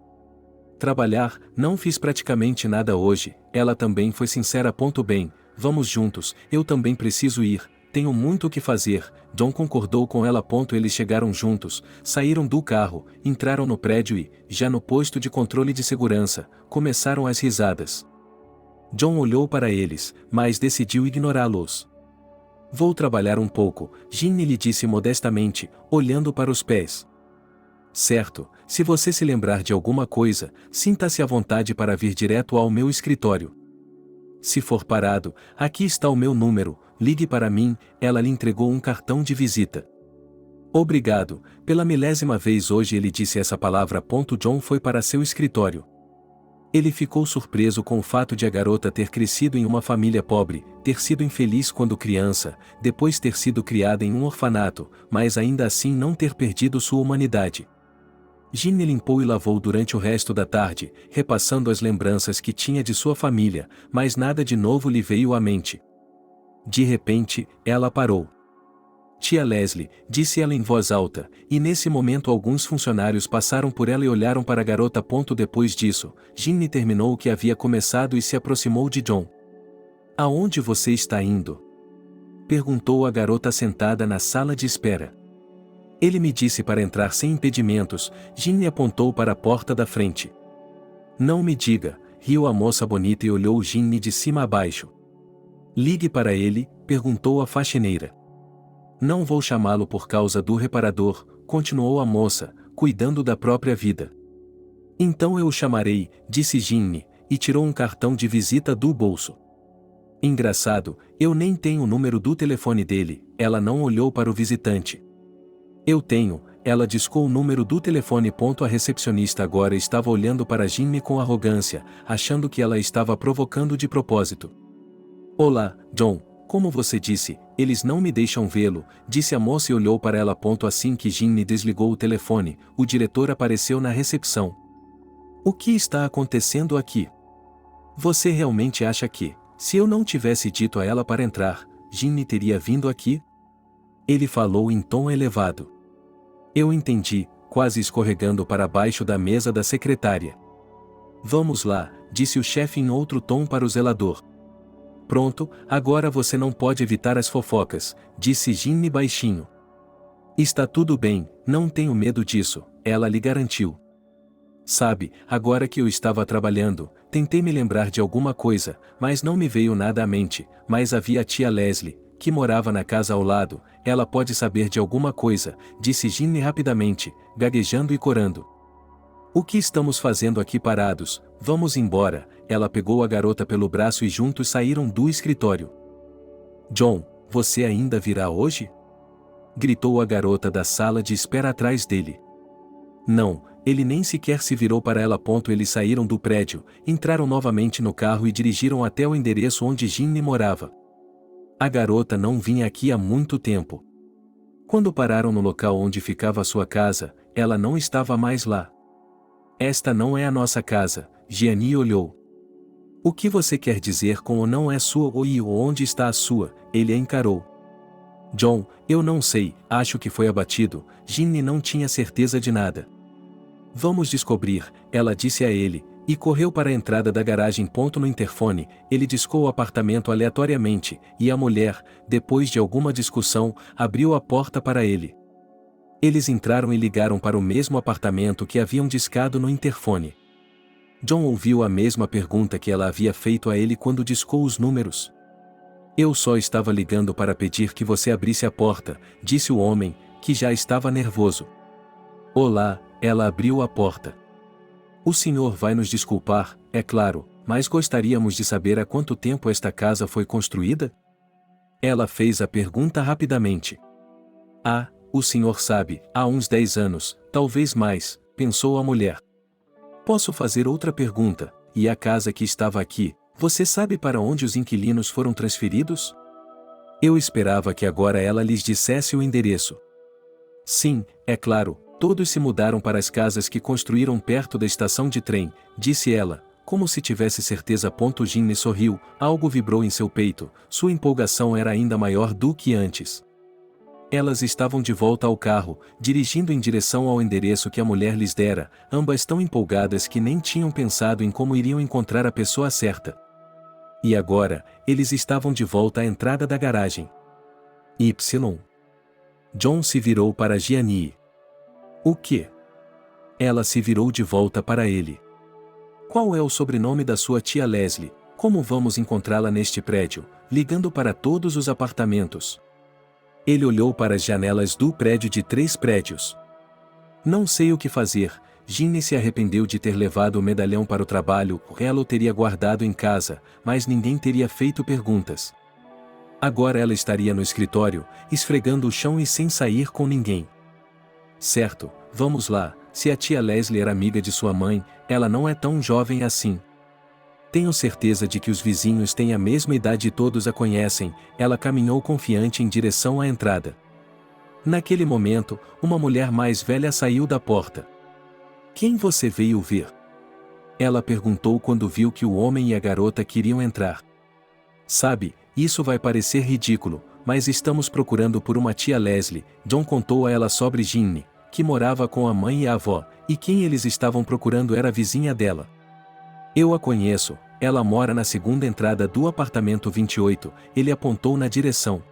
Trabalhar, não fiz praticamente nada hoje, ela também foi sincera. Bem, vamos juntos, eu também preciso ir, tenho muito o que fazer, John concordou com ela. Eles chegaram juntos, saíram do carro, entraram no prédio e, já no posto de controle de segurança, começaram as risadas. John olhou para eles, mas decidiu ignorá-los. Vou trabalhar um pouco, Ginny lhe disse modestamente, olhando para os pés. Certo, se você se lembrar de alguma coisa, sinta-se à vontade para vir direto ao meu escritório. Se for parado, aqui está o meu número, ligue para mim. Ela lhe entregou um cartão de visita. Obrigado, pela 1000ª vez hoje ele disse essa palavra. John foi para seu escritório. Ele ficou surpreso com o fato de a garota ter crescido em uma família pobre, ter sido infeliz quando criança, depois ter sido criada em um orfanato, mas ainda assim não ter perdido sua humanidade. Ginny limpou e lavou durante o resto da tarde, repassando as lembranças que tinha de sua família, mas nada de novo lhe veio à mente. De repente, ela parou. Tia Leslie, disse ela em voz alta, e nesse momento alguns funcionários passaram por ela e olharam para a garota. Depois disso, Ginny terminou o que havia começado e se aproximou de John. Aonde você está indo? Perguntou a garota sentada na sala de espera. Ele me disse para entrar sem impedimentos. Ginny apontou para a porta da frente. Não me diga, riu a moça bonita e olhou Ginny de cima a baixo. Ligue para ele, perguntou a faxineira. Não vou chamá-lo por causa do reparador, continuou a moça, cuidando da própria vida. Então eu o chamarei, disse Ginny, e tirou um cartão de visita do bolso. Engraçado, eu nem tenho o número do telefone dele. Ela não olhou para o visitante. Eu tenho, Ela discou o número do telefone. A recepcionista agora estava olhando para Ginny com arrogância, achando que ela estava provocando de propósito. Olá, John, como você disse, eles não me deixam vê-lo, disse a moça e olhou para ela. Assim que Ginny desligou o telefone, o diretor apareceu na recepção. O que está acontecendo aqui? Você realmente acha que, se eu não tivesse dito a ela para entrar, Ginny teria vindo aqui? Ele falou em tom elevado. Eu entendi, quase escorregando para baixo da mesa da secretária. Vamos lá, disse o chefe em outro tom para o zelador. Pronto, agora você não pode evitar as fofocas, disse Ginny baixinho. Está tudo bem, não tenho medo disso, ela lhe garantiu. Sabe, agora que eu estava trabalhando, tentei me lembrar de alguma coisa, mas não me veio nada à mente, mas havia a tia Leslie, que morava na casa ao lado, ela pode saber de alguma coisa, disse Ginny rapidamente, gaguejando e corando. O que estamos fazendo aqui parados? Vamos embora. Ela pegou a garota pelo braço e juntos saíram do escritório. John, você ainda virá hoje? Gritou a garota da sala de espera atrás dele. Não, ele nem sequer se virou para ela. Eles saíram do prédio, entraram novamente no carro e dirigiram até o endereço onde Ginny morava. A garota não vinha aqui há muito tempo. Quando pararam no local onde ficava sua casa, ela não estava mais lá. Esta não é a nossa casa, Gianni olhou. O que você quer dizer com o não é sua ou onde está a sua? Ele a encarou. John, eu não sei, acho que foi abatido. Ginny não tinha certeza de nada. Vamos descobrir, ela disse a ele, e correu para a entrada da garagem. No interfone, ele discou o apartamento aleatoriamente, e a mulher, depois de alguma discussão, abriu a porta para ele. Eles entraram e ligaram para o mesmo apartamento que haviam discado no interfone. John ouviu a mesma pergunta que ela havia feito a ele quando discou os números. Eu só estava ligando para pedir que você abrisse a porta, disse o homem, que já estava nervoso. Olá, ela abriu a porta. O senhor vai nos desculpar, é claro, mas gostaríamos de saber há quanto tempo esta casa foi construída? Ela fez a pergunta rapidamente. Ah, o senhor sabe, há uns 10 anos, talvez mais, pensou a mulher. Posso fazer outra pergunta, e a casa que estava aqui, você sabe para onde os inquilinos foram transferidos? Eu esperava que agora ela lhes dissesse o endereço. Sim, é claro, todos se mudaram para as casas que construíram perto da estação de trem, disse ela, como se tivesse certeza. Ginny sorriu, algo vibrou em seu peito, sua empolgação era ainda maior do que antes. Elas estavam de volta ao carro, dirigindo em direção ao endereço que a mulher lhes dera, ambas tão empolgadas que nem tinham pensado em como iriam encontrar a pessoa certa. E agora, eles estavam de volta à entrada da garagem. Y. John se virou para Gianni. O quê? Ela se virou de volta para ele. Qual é o sobrenome da sua tia Leslie? Como vamos encontrá-la neste prédio, ligando para todos os apartamentos? Ele olhou para as janelas do prédio de 3 prédios. Não sei o que fazer. Ginny se arrependeu de ter levado o medalhão para o trabalho, ela o teria guardado em casa, mas ninguém teria feito perguntas. Agora ela estaria no escritório, esfregando o chão e sem sair com ninguém. Certo, vamos lá, se a tia Leslie era amiga de sua mãe, ela não é tão jovem assim. Tenho certeza de que os vizinhos têm a mesma idade e todos a conhecem. Ela caminhou confiante em direção à entrada. Naquele momento, uma mulher mais velha saiu da porta. Quem você veio ver? Ela perguntou quando viu que o homem e a garota queriam entrar. Sabe, isso vai parecer ridículo, mas estamos procurando por uma tia Leslie. John contou a ela sobre Ginny, que morava com a mãe e a avó, e quem eles estavam procurando era a vizinha dela. Eu a conheço, ela mora na segunda entrada do apartamento 28, ele apontou na direção.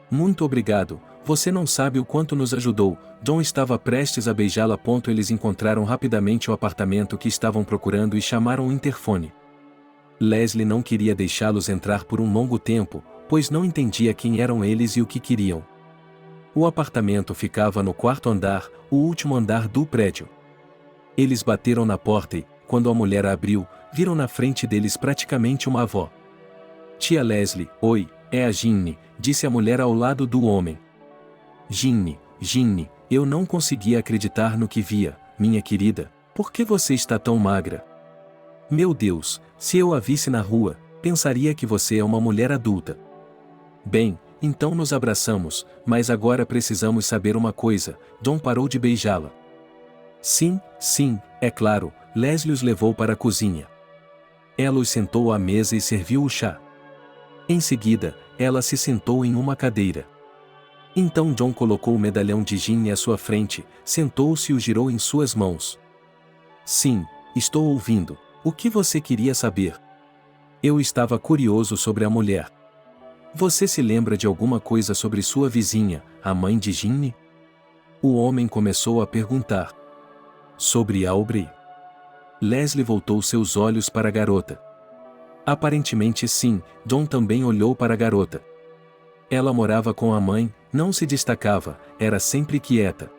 Muito obrigado, você não sabe o quanto nos ajudou. John estava prestes a beijá-la. Eles encontraram rapidamente o apartamento que estavam procurando e chamaram o interfone. Leslie não queria deixá-los entrar por um longo tempo, pois não entendia quem eram eles e o que queriam. O apartamento ficava no 4º andar, o último andar do prédio. Eles bateram na porta e, quando a mulher a abriu, viram na frente deles praticamente uma avó. Tia Leslie, oi, é a Ginny, disse a mulher ao lado do homem. Ginny, Eu não conseguia acreditar no que via. Minha querida, por que você está tão magra? Meu Deus, se eu a visse na rua, pensaria que você é uma mulher adulta. Bem, então nos abraçamos, mas agora precisamos saber uma coisa. John parou de beijá-la. Sim, sim, é claro, Leslie os levou para a cozinha. Ela os sentou à mesa e serviu o chá. Em seguida, ela se sentou em uma cadeira. Então John colocou o medalhão de Ginny à sua frente, sentou-se e o girou em suas mãos. Sim, estou ouvindo. O que você queria saber? Eu estava curioso sobre a mulher. Você se lembra de alguma coisa sobre sua vizinha, a mãe de Ginny? O homem começou a perguntar. Sobre Aubrey? Leslie voltou seus olhos para a garota. Aparentemente sim, John também olhou para a garota. Ela morava com a mãe, não se destacava, era sempre quieta.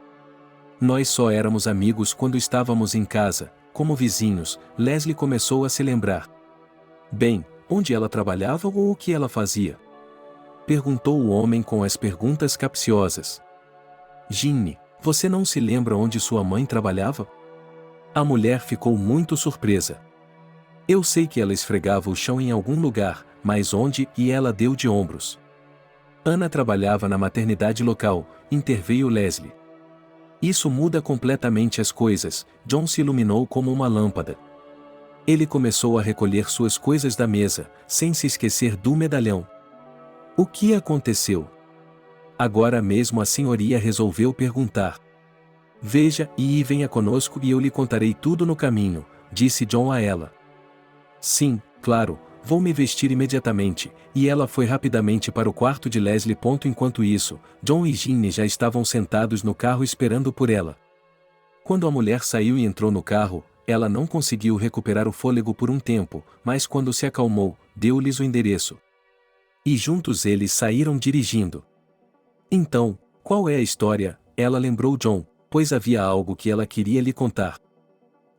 Nós só éramos amigos quando estávamos em casa, como vizinhos. Leslie começou a se lembrar. Bem, onde ela trabalhava ou o que ela fazia? Perguntou o homem com as perguntas capciosas. Ginny, você não se lembra onde sua mãe trabalhava? A mulher ficou muito surpresa. Eu sei que ela esfregava o chão em algum lugar, mas onde? E ela deu de ombros. Ana trabalhava na maternidade local, interveio Leslie. Isso muda completamente as coisas. John se iluminou como uma lâmpada. Ele começou a recolher suas coisas da mesa, sem se esquecer do medalhão. O que aconteceu? Agora mesmo a senhoria resolveu perguntar. Veja, e venha conosco e eu lhe contarei tudo no caminho, disse John a ela. Sim, claro, vou me vestir imediatamente, e ela foi rapidamente para o quarto de Leslie. Enquanto isso, John e Ginny já estavam sentados no carro esperando por ela. Quando a mulher saiu e entrou no carro, ela não conseguiu recuperar o fôlego por um tempo, mas quando se acalmou, deu-lhes o endereço. E juntos eles saíram dirigindo. Então, qual é a história? Ela lembrou John, pois havia algo que ela queria lhe contar.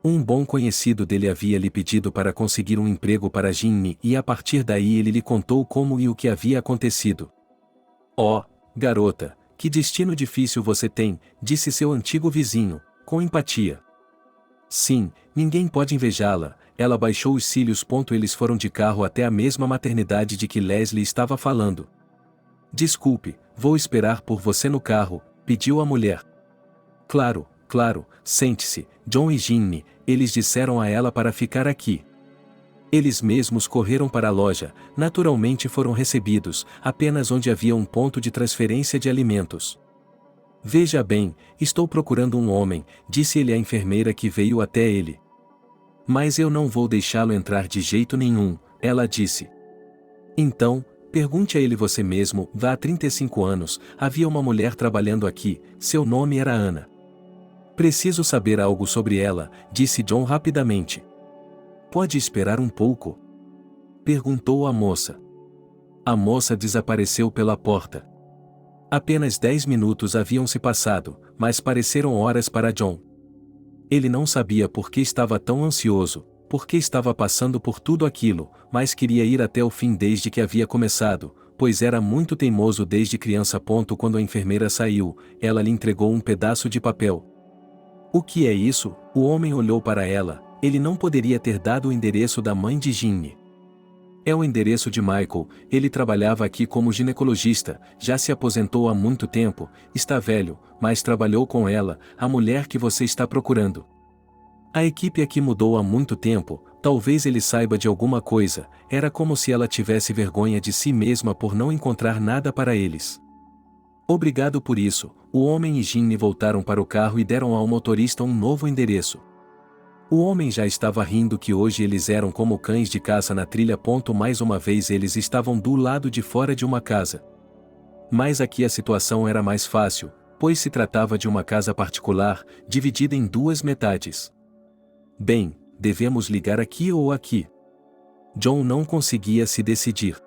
Um bom conhecido dele havia lhe pedido para conseguir um emprego para Ginny e a partir daí ele lhe contou como e o que havia acontecido. Oh, garota, que destino difícil você tem, disse seu antigo vizinho, com empatia. Sim, ninguém pode invejá-la. Ela baixou os cílios. Eles foram de carro até a mesma maternidade de que Leslie estava falando. Desculpe, vou esperar por você no carro, pediu a mulher. Claro, claro, sente-se, John e Ginny, eles disseram a ela para ficar aqui. Eles mesmos correram para a loja, naturalmente foram recebidos, apenas onde havia um ponto de transferência de alimentos. Veja bem, estou procurando um homem, disse ele à enfermeira que veio até ele. Mas eu não vou deixá-lo entrar de jeito nenhum, ela disse. Então, pergunte a ele você mesmo. Há 35 anos, havia uma mulher trabalhando aqui, seu nome era Ana. Preciso saber algo sobre ela, disse John rapidamente. Pode esperar um pouco? Perguntou a moça. A moça desapareceu pela porta. Apenas 10 minutos haviam se passado, mas pareceram horas para John. Ele não sabia por que estava tão ansioso, por que estava passando por tudo aquilo, mas queria ir até o fim desde que havia começado, pois era muito teimoso desde criança. Quando a enfermeira saiu, ela lhe entregou um pedaço de papel. O que é isso? O homem olhou para ela. Ele não poderia ter dado o endereço da mãe de Ginny. É o endereço de Michael. Ele trabalhava aqui como ginecologista, já se aposentou há muito tempo, está velho, mas trabalhou com ela, a mulher que você está procurando. A equipe aqui mudou há muito tempo, talvez ele saiba de alguma coisa. Era como se ela tivesse vergonha de si mesma por não encontrar nada para eles. Obrigado por isso. O homem e Ginny voltaram para o carro e deram ao motorista um novo endereço. O homem já estava rindo que hoje eles eram como cães de caça na trilha. Mais uma vez eles estavam do lado de fora de uma casa. Mas aqui a situação era mais fácil, pois se tratava de uma casa particular, dividida em duas metades. Bem, devemos ligar aqui ou aqui? John não conseguia se decidir.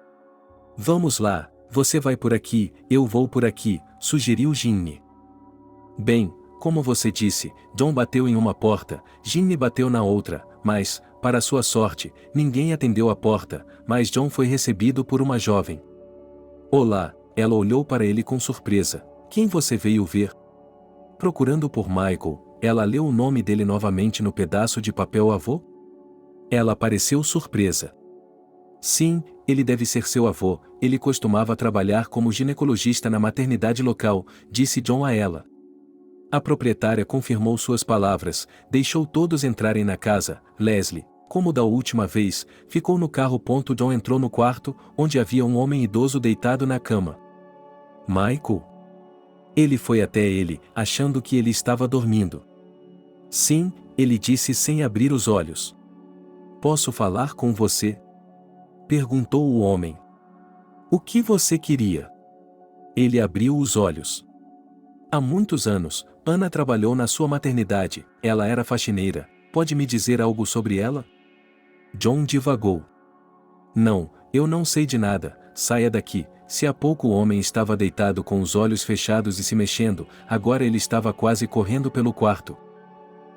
Vamos lá, você vai por aqui, eu vou por aqui, sugeriu Ginny. Bem, como você disse, John bateu em uma porta, Ginny bateu na outra, mas, para sua sorte, ninguém atendeu a porta, mas John foi recebido por uma jovem. Olá, ela olhou para ele com surpresa. Quem você veio ver? Procurando por Michael, ela leu o nome dele novamente no pedaço de papel avô? Ela pareceu surpresa. Sim, ele deve ser seu avô, ele costumava trabalhar como ginecologista na maternidade local, disse John a ela. A proprietária confirmou suas palavras, deixou todos entrarem na casa. Leslie, como da última vez, ficou no carro. John entrou no quarto, onde havia um homem idoso deitado na cama. Michael? Ele foi até ele, achando que ele estava dormindo. Sim, ele disse sem abrir os olhos. Posso falar com você? Perguntou o homem. O que você queria? Ele abriu os olhos. Há muitos anos, Ana trabalhou na sua maternidade, ela era faxineira. Pode me dizer algo sobre ela? John divagou. Não, eu não sei de nada, saia daqui. Se há pouco o homem estava deitado com os olhos fechados e se mexendo, agora ele estava quase correndo pelo quarto.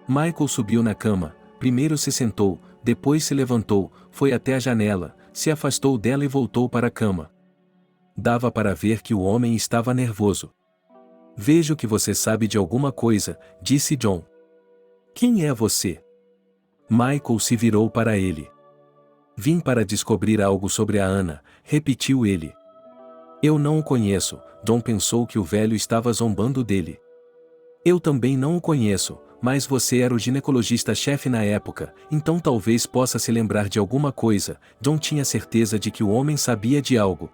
Michael subiu na cama, primeiro se sentou, depois se levantou, foi até a janela, se afastou dela e voltou para a cama. Dava para ver que o homem estava nervoso. Vejo que você sabe de alguma coisa, disse John. Quem é você? Michael se virou para ele. Vim para descobrir algo sobre a Ana, repetiu ele. Eu não o conheço. John pensou que o velho estava zombando dele. Eu também não o conheço, mas você era o ginecologista-chefe na época, então talvez possa se lembrar de alguma coisa. John tinha certeza de que o homem sabia de algo.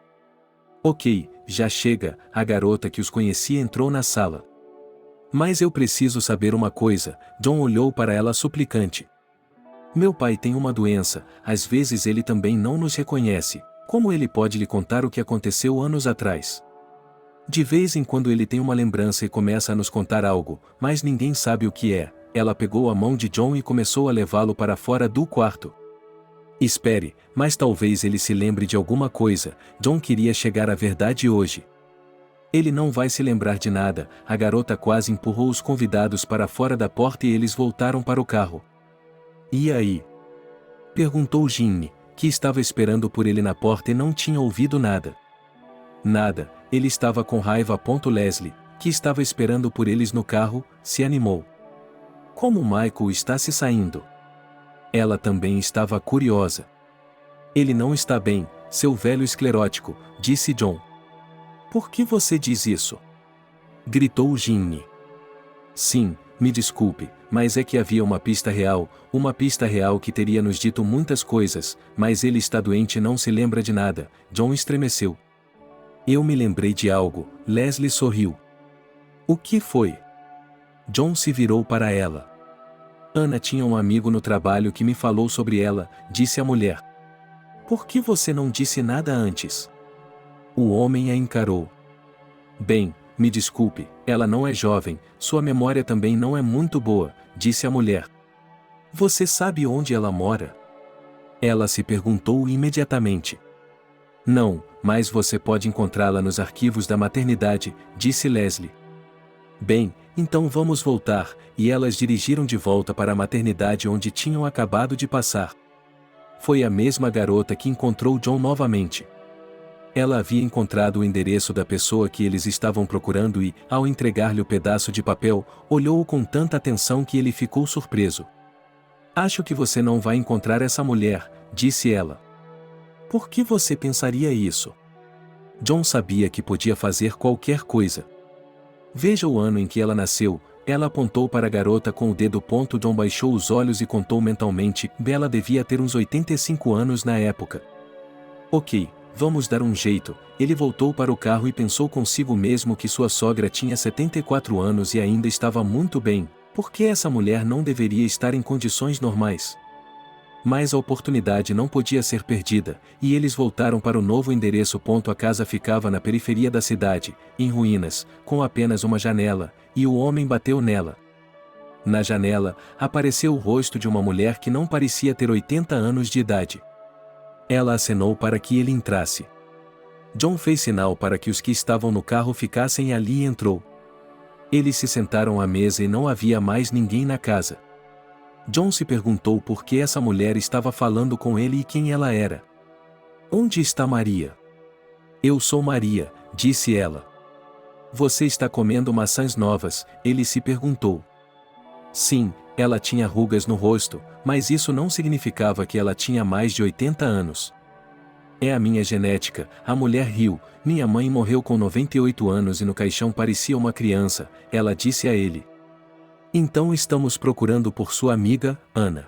Ok, já chega, a garota que os conhecia entrou na sala. Mas eu preciso saber uma coisa. John olhou para ela suplicante. Meu pai tem uma doença, às vezes ele também não nos reconhece. Como ele pode lhe contar o que aconteceu anos atrás? De vez em quando ele tem uma lembrança e começa a nos contar algo, mas ninguém sabe o que é. Ela pegou a mão de John e começou a levá-lo para fora do quarto. Espere, mas talvez ele se lembre de alguma coisa. John queria chegar à verdade hoje. Ele não vai se lembrar de nada. A garota quase empurrou os convidados para fora da porta e eles voltaram para o carro. E aí? Perguntou Ginny, que estava esperando por ele na porta e não tinha ouvido nada. Nada, ele estava com raiva. Leslie, que estava esperando por eles no carro, se animou. Como Michael está se saindo? Ela também estava curiosa. Ele não está bem, seu velho esclerótico, disse John. Por que você diz isso? Gritou Ginny. Sim, me desculpe, mas é que havia uma pista real que teria nos dito muitas coisas, mas ele está doente e não se lembra de nada. John estremeceu. Eu me lembrei de algo, Leslie sorriu. O que foi? John se virou para ela. Ana tinha um amigo no trabalho que me falou sobre ela, disse a mulher. Por que você não disse nada antes? O homem a encarou. Bem, me desculpe, ela não é jovem, sua memória também não é muito boa, disse a mulher. Você sabe onde ela mora? Ela se perguntou imediatamente. Não, mas você pode encontrá-la nos arquivos da maternidade, disse Leslie. Bem, então vamos voltar, e elas dirigiram de volta para a maternidade onde tinham acabado de passar. Foi a mesma garota que encontrou John novamente. Ela havia encontrado o endereço da pessoa que eles estavam procurando e, ao entregar-lhe o pedaço de papel, olhou-o com tanta atenção que ele ficou surpreso. Acho que você não vai encontrar essa mulher, disse ela. Por que você pensaria isso? John sabia que podia fazer qualquer coisa. Veja o ano em que ela nasceu, ela apontou para a garota com o dedo. John baixou os olhos e contou mentalmente. Ela devia ter uns 85 anos na época. Ok, vamos dar um jeito. Ele voltou para o carro e pensou consigo mesmo que sua sogra tinha 74 anos e ainda estava muito bem. Por que essa mulher não deveria estar em condições normais? Mas a oportunidade não podia ser perdida, e eles voltaram para o novo endereço. A casa ficava na periferia da cidade, em ruínas, com apenas uma janela, e o homem bateu nela. Na janela, apareceu o rosto de uma mulher que não parecia ter 80 anos de idade. Ela acenou para que ele entrasse. John fez sinal para que os que estavam no carro ficassem ali e entrou. Eles se sentaram à mesa e não havia mais ninguém na casa. John se perguntou por que essa mulher estava falando com ele e quem ela era. Onde está Maria? Eu sou Maria, disse ela. Você está comendo maçãs novas? Ele se perguntou. Sim, ela tinha rugas no rosto, mas isso não significava que ela tinha mais de 80 anos. É a minha genética, a mulher riu. Minha mãe morreu com 98 anos e no caixão parecia uma criança, ela disse a ele. Então estamos procurando por sua amiga, Ana.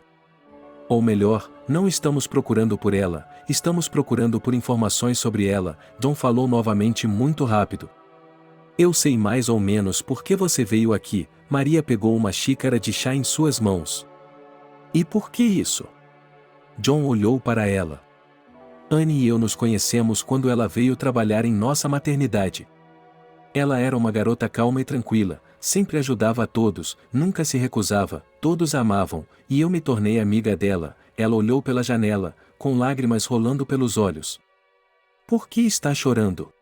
Ou melhor, não estamos procurando por ela, estamos procurando por informações sobre ela, John falou novamente muito rápido. Eu sei mais ou menos por que você veio aqui. Maria pegou uma xícara de chá em suas mãos. E por que isso? John olhou para ela. Anne e eu nos conhecemos quando ela veio trabalhar em nossa maternidade. Ela era uma garota calma e tranquila, sempre ajudava a todos, nunca se recusava, todos a amavam, e eu me tornei amiga dela. Ela olhou pela janela, com lágrimas rolando pelos olhos. Por que está chorando?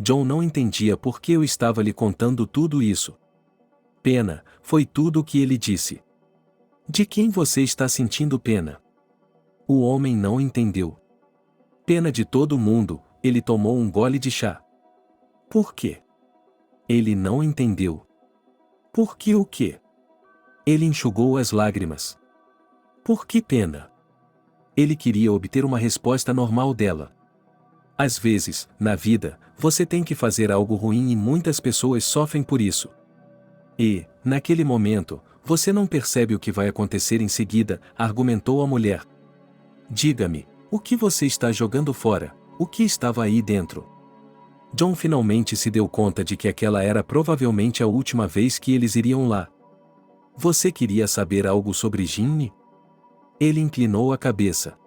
John não entendia por que eu estava lhe contando tudo isso. Pena, foi tudo o que ele disse. De quem você está sentindo pena? O homem não entendeu. Pena de todo mundo, ele tomou um gole de chá. Por quê? Ele não entendeu. Por que o quê? Ele enxugou as lágrimas. Por que pena? Ele queria obter uma resposta normal dela. Às vezes, na vida, você tem que fazer algo ruim e muitas pessoas sofrem por isso. E, naquele momento, você não percebe o que vai acontecer em seguida, argumentou a mulher. Diga-me, o que você está jogando fora? O que estava aí dentro? John finalmente se deu conta de que aquela era provavelmente a última vez que eles iriam lá. Você queria saber algo sobre Ginny? Ele inclinou a cabeça.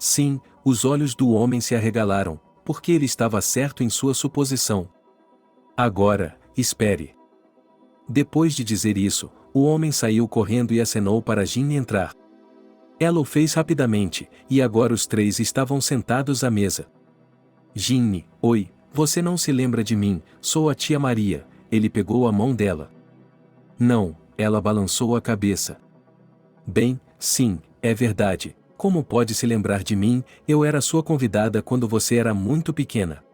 Sim, os olhos do homem se arregalaram, porque ele estava certo em sua suposição. Agora, espere. Depois de dizer isso, o homem saiu correndo e acenou para Ginny entrar. Ela o fez rapidamente, e agora os três estavam sentados à mesa. Ginny, oi, você não se lembra de mim, sou a tia Maria. Ele pegou a mão dela. Não, ela balançou a cabeça. Bem, sim, é verdade. Como pode se lembrar de mim? Eu era sua convidada quando você era muito pequena.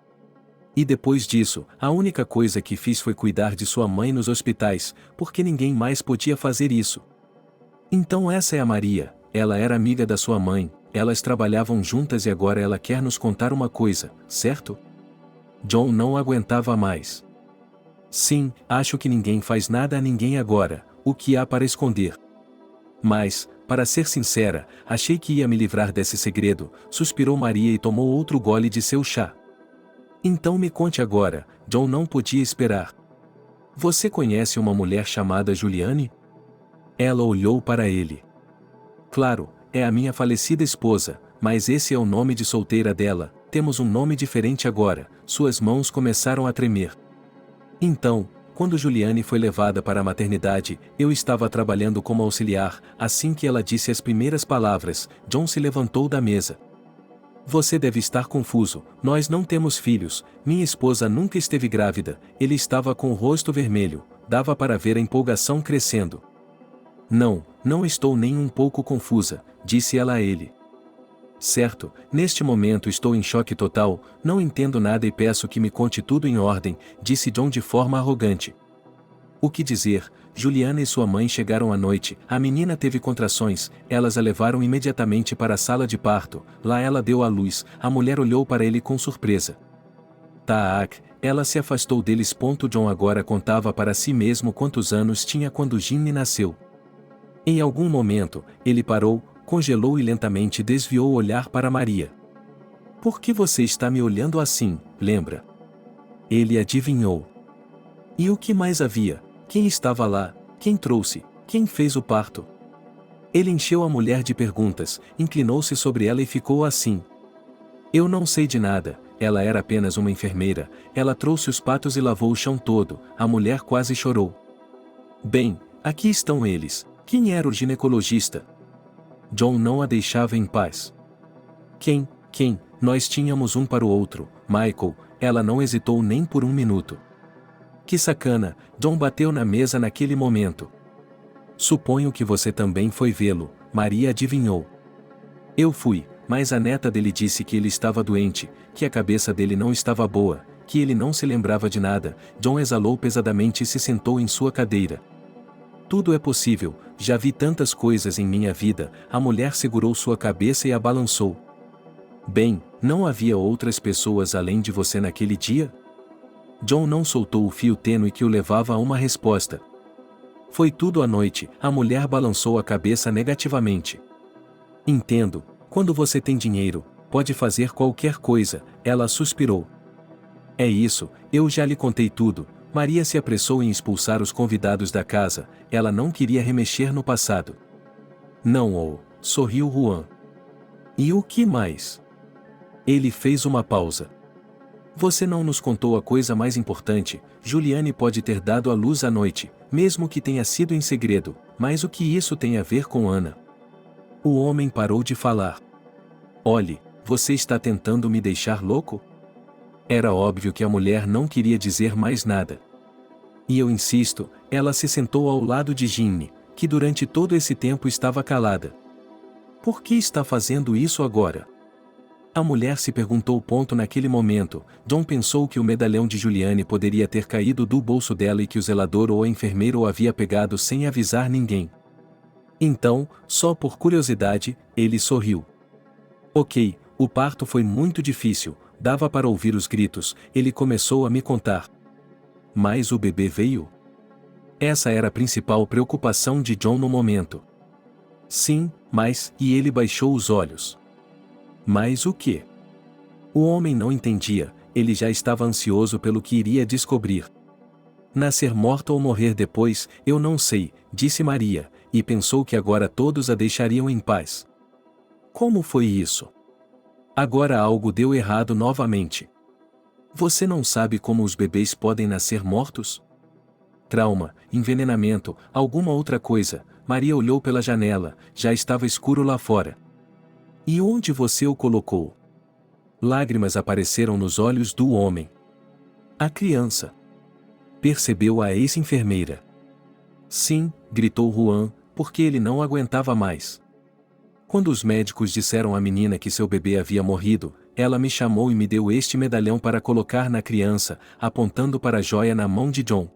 E depois disso, a única coisa que fiz foi cuidar de sua mãe nos hospitais, porque ninguém mais podia fazer isso. Então essa é a Maria, ela era amiga da sua mãe, elas trabalhavam juntas e agora ela quer nos contar uma coisa, certo? John não aguentava mais. Sim, acho que ninguém faz nada a ninguém agora, o que há para esconder? Mas, para ser sincera, achei que ia me livrar desse segredo, suspirou Maria e tomou outro gole de seu chá. Então me conte agora, John não podia esperar. Você conhece uma mulher chamada Juliane? Ela olhou para ele. Claro, é a minha falecida esposa, mas esse é o nome de solteira dela, temos um nome diferente agora, suas mãos começaram a tremer. Então, quando Juliane foi levada para a maternidade, eu estava trabalhando como auxiliar, assim que ela disse as primeiras palavras, John se levantou da mesa. Você deve estar confuso, nós não temos filhos, minha esposa nunca esteve grávida, ele estava com o rosto vermelho, dava para ver a empolgação crescendo. Não estou nem um pouco confusa, disse ela a ele. Certo, neste momento estou em choque total, não entendo nada e peço que me conte tudo em ordem, disse John de forma arrogante. O que dizer? Juliana e sua mãe chegaram à noite, a menina teve contrações, elas a levaram imediatamente para a sala de parto, lá ela deu à luz, a mulher olhou para ele com surpresa. Taak, ela se afastou deles. John agora contava para si mesmo quantos anos tinha quando Ginny nasceu. Em algum momento, ele parou, congelou e lentamente desviou o olhar para Maria. Por que você está me olhando assim, lembra? Ele adivinhou. E o que mais havia? Quem estava lá? Quem trouxe? Quem fez o parto? Ele encheu a mulher de perguntas, inclinou-se sobre ela e ficou assim. Eu não sei de nada, ela era apenas uma enfermeira, ela trouxe os patos e lavou o chão todo, a mulher quase chorou. Bem, aqui estão eles. Quem era o ginecologista? John não a deixava em paz. Quem? Nós tínhamos um para o outro, Michael, ela não hesitou nem por um minuto. Que sacana, John bateu na mesa naquele momento. Suponho que você também foi vê-lo, Maria adivinhou. Eu fui, mas a neta dele disse que ele estava doente, que a cabeça dele não estava boa, que ele não se lembrava de nada. John exalou pesadamente e se sentou em sua cadeira. Tudo é possível, já vi tantas coisas em minha vida. A mulher segurou sua cabeça e a balançou. Bem, não havia outras pessoas além de você naquele dia? John não soltou o fio tênue que o levava a uma resposta. Foi tudo à noite. A mulher balançou a cabeça negativamente. Entendo, quando você tem dinheiro, pode fazer qualquer coisa, ela suspirou. É isso, eu já lhe contei tudo. Maria se apressou em expulsar os convidados da casa, ela não queria remexer no passado. Não, sorriu Juan. E o que mais? Ele fez uma pausa. Você não nos contou a coisa mais importante. Juliane pode ter dado à luz à noite, mesmo que tenha sido em segredo, mas o que isso tem a ver com Ana? O homem parou de falar. Olhe, você está tentando me deixar louco? Era óbvio que a mulher não queria dizer mais nada. E eu insisto, ela se sentou ao lado de Ginny, que durante todo esse tempo estava calada. Por que está fazendo isso agora? A mulher se perguntou. Naquele momento, John pensou que o medalhão de Juliane poderia ter caído do bolso dela e que o zelador ou a enfermeira o havia pegado sem avisar ninguém. Então, só por curiosidade, ele sorriu. Ok, o parto foi muito difícil, dava para ouvir os gritos, ele começou a me contar. Mas o bebê veio? Essa era a principal preocupação de John no momento. Sim, mas, e ele baixou os olhos. Mas o quê? O homem não entendia, ele já estava ansioso pelo que iria descobrir. Nascer morta ou morrer depois, eu não sei, disse Maria, e pensou que agora todos a deixariam em paz. Como foi isso? Agora algo deu errado novamente. Você não sabe como os bebês podem nascer mortos? Trauma, envenenamento, alguma outra coisa. Maria olhou pela janela, já estava escuro lá fora. E onde você o colocou? Lágrimas apareceram nos olhos do homem. A criança. Percebeu a ex-enfermeira. Sim, gritou Juan, porque ele não aguentava mais. Quando os médicos disseram à menina que seu bebê havia morrido, ela me chamou e me deu este medalhão para colocar na criança, apontando para a joia na mão de John.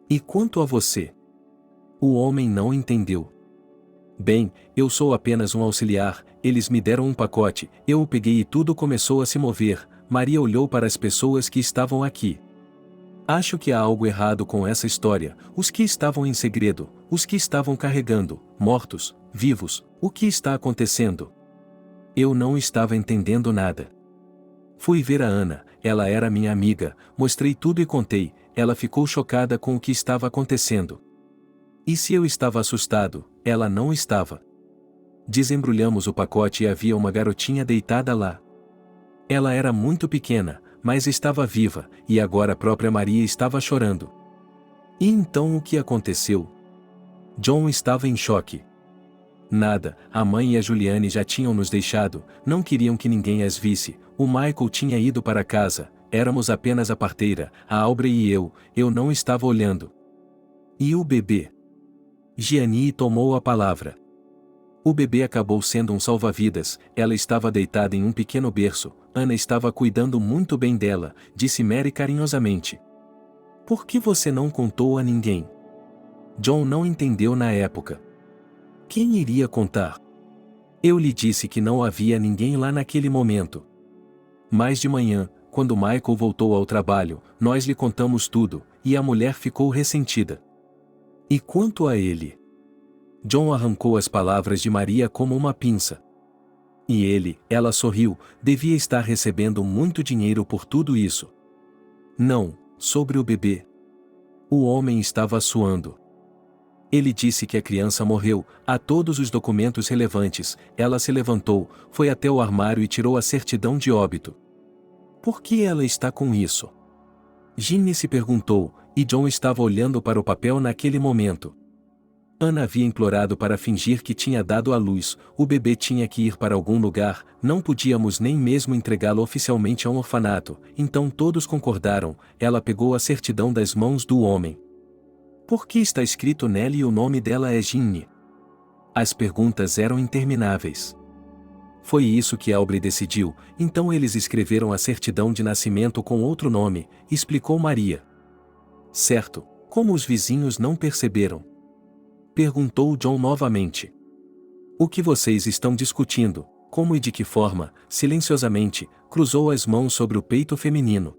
E quanto a você? O homem não entendeu. Bem, eu sou apenas um auxiliar, eles me deram um pacote, eu o peguei e tudo começou a se mover. Maria olhou para as pessoas que estavam aqui. Acho que há algo errado com essa história, os que estavam em segredo, os que estavam carregando, mortos, vivos, o que está acontecendo? Eu não estava entendendo nada. Fui ver a Ana, ela era minha amiga, mostrei tudo e contei, ela ficou chocada com o que estava acontecendo. E se eu estava assustado, ela não estava. Desembrulhamos o pacote e havia uma garotinha deitada lá. Ela era muito pequena, mas estava viva, e agora a própria Maria estava chorando. E então o que aconteceu? John estava em choque. Nada, a mãe e a Juliane já tinham nos deixado, não queriam que ninguém as visse, o Michael tinha ido para casa, éramos apenas a parteira, a Aubrey e eu não estava olhando. E o bebê? Gianni tomou a palavra. O bebê acabou sendo um salva-vidas, ela estava deitada em um pequeno berço, Ana estava cuidando muito bem dela, disse Mary carinhosamente. Por que você não contou a ninguém? John não entendeu na época. Quem iria contar? Eu lhe disse que não havia ninguém lá naquele momento. Mas de manhã, quando Michael voltou ao trabalho, nós lhe contamos tudo, e a mulher ficou ressentida. E quanto a ele? John arrancou as palavras de Maria como uma pinça. E ela sorriu, devia estar recebendo muito dinheiro por tudo isso. Não, sobre o bebê. O homem estava suando. Ele disse que a criança morreu, há todos os documentos relevantes. Ela se levantou, foi até o armário e tirou a certidão de óbito. Por que ela está com isso? Ginny se perguntou, e John estava olhando para o papel naquele momento. Ana havia implorado para fingir que tinha dado à luz, o bebê tinha que ir para algum lugar, não podíamos nem mesmo entregá-lo oficialmente a um orfanato, então todos concordaram, ela pegou a certidão das mãos do homem. Por que está escrito nela e o nome dela é Ginny? As perguntas eram intermináveis. Foi isso que Aubrey decidiu, então eles escreveram a certidão de nascimento com outro nome, explicou Maria. Certo, como os vizinhos não perceberam? Perguntou John novamente. O que vocês estão discutindo? Como e de que forma? Silenciosamente, cruzou as mãos sobre o peito feminino.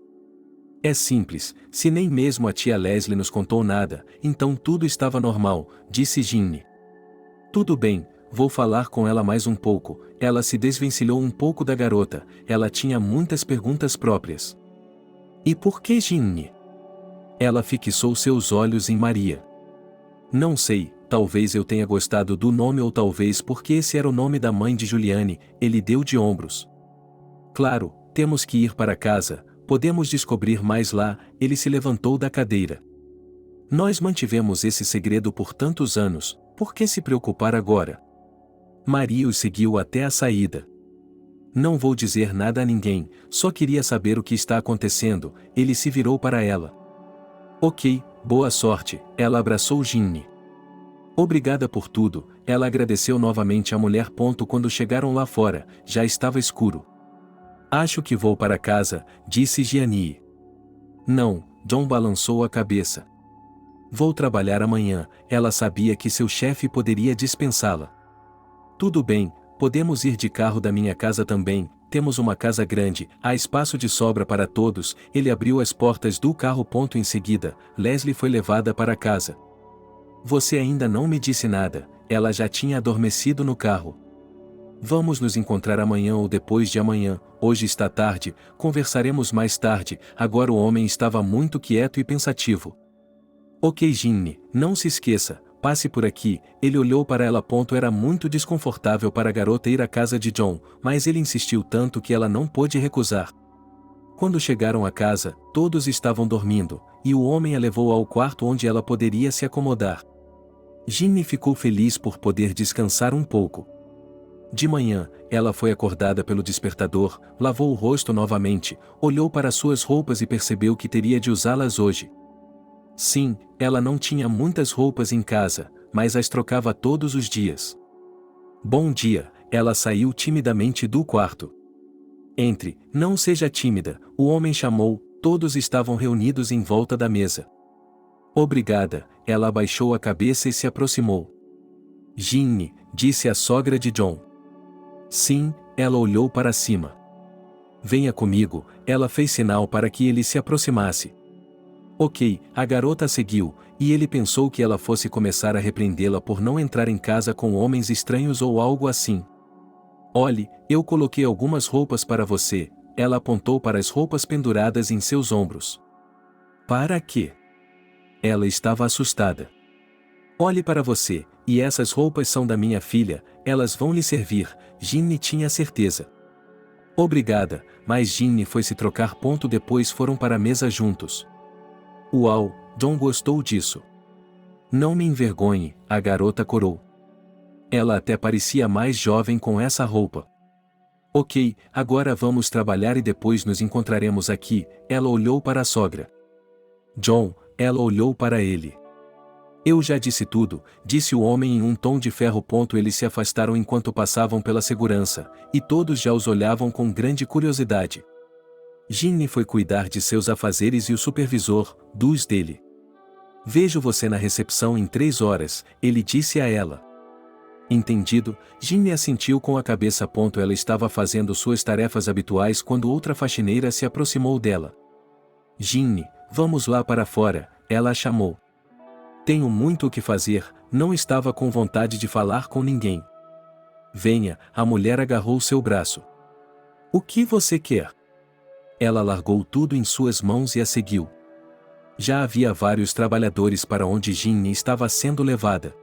É simples, se nem mesmo a tia Leslie nos contou nada, então tudo estava normal, disse Ginny. Tudo bem, vou falar com ela mais um pouco. Ela se desvencilhou um pouco da garota, ela tinha muitas perguntas próprias. E por que Ginny? Ela fixou seus olhos em Maria. Não sei, talvez eu tenha gostado do nome ou talvez porque esse era o nome da mãe de Juliane, ele deu de ombros. Claro, temos que ir para casa, podemos descobrir mais lá, ele se levantou da cadeira. Nós mantivemos esse segredo por tantos anos, por que se preocupar agora? Maria o seguiu até a saída. Não vou dizer nada a ninguém, só queria saber o que está acontecendo, ele se virou para ela. Ok, boa sorte, ela abraçou Ginny. Obrigada por tudo, ela agradeceu novamente à mulher. Quando chegaram lá fora, já estava escuro. Acho que vou para casa, disse Gianni. Não, John balançou a cabeça. Vou trabalhar amanhã, ela sabia que seu chefe poderia dispensá-la. Tudo bem, podemos ir de carro da minha casa também, temos uma casa grande, há espaço de sobra para todos, ele abriu as portas do carro. Em seguida, Leslie foi levada para casa. Você ainda não me disse nada, ela já tinha adormecido no carro. Vamos nos encontrar amanhã ou depois de amanhã, hoje está tarde, conversaremos mais tarde. Agora o homem estava muito quieto e pensativo. Ok Ginny, não se esqueça, passe por aqui, ele olhou para ela. Era muito desconfortável para a garota ir à casa de John, mas ele insistiu tanto que ela não pôde recusar. Quando chegaram à casa, todos estavam dormindo, e o homem a levou ao quarto onde ela poderia se acomodar. Ginny ficou feliz por poder descansar um pouco. De manhã, ela foi acordada pelo despertador, lavou o rosto novamente, olhou para suas roupas e percebeu que teria de usá-las hoje. Sim, ela não tinha muitas roupas em casa, mas as trocava todos os dias. Bom dia, ela saiu timidamente do quarto. Entre, não seja tímida, o homem chamou, todos estavam reunidos em volta da mesa. Obrigada, ela abaixou a cabeça e se aproximou. Ginny, disse a sogra de John. Sim, ela olhou para cima. Venha comigo, ela fez sinal para que ele se aproximasse. Ok, a garota seguiu, e ele pensou que ela fosse começar a repreendê-la por não entrar em casa com homens estranhos ou algo assim. Olhe, eu coloquei algumas roupas para você, ela apontou para as roupas penduradas em seus ombros. Para quê? Ela estava assustada. Olhe para você, e essas roupas são da minha filha, elas vão lhe servir, Ginny tinha certeza. Obrigada, mas Ginny foi se trocar. Depois foram para a mesa juntos. Uau, John gostou disso. Não me envergonhe, a garota corou. Ela até parecia mais jovem com essa roupa. Ok, agora vamos trabalhar e depois nos encontraremos aqui, ela olhou para a sogra. John, ela olhou para ele. Eu já disse tudo, disse o homem em um tom de ferro. Eles se afastaram enquanto passavam pela segurança, e todos já os olhavam com grande curiosidade. Ginny foi cuidar de seus afazeres e o supervisor, dos dele. Vejo você na recepção em 3 horas, ele disse a ela. Entendido, Ginny assentiu com a cabeça. Ela estava fazendo suas tarefas habituais quando outra faxineira se aproximou dela. Ginny, vamos lá para fora, ela a chamou. Tenho muito o que fazer, não estava com vontade de falar com ninguém. Venha, a mulher agarrou seu braço. O que você quer? Ela largou tudo em suas mãos e a seguiu. Já havia vários trabalhadores para onde Ginny estava sendo levada.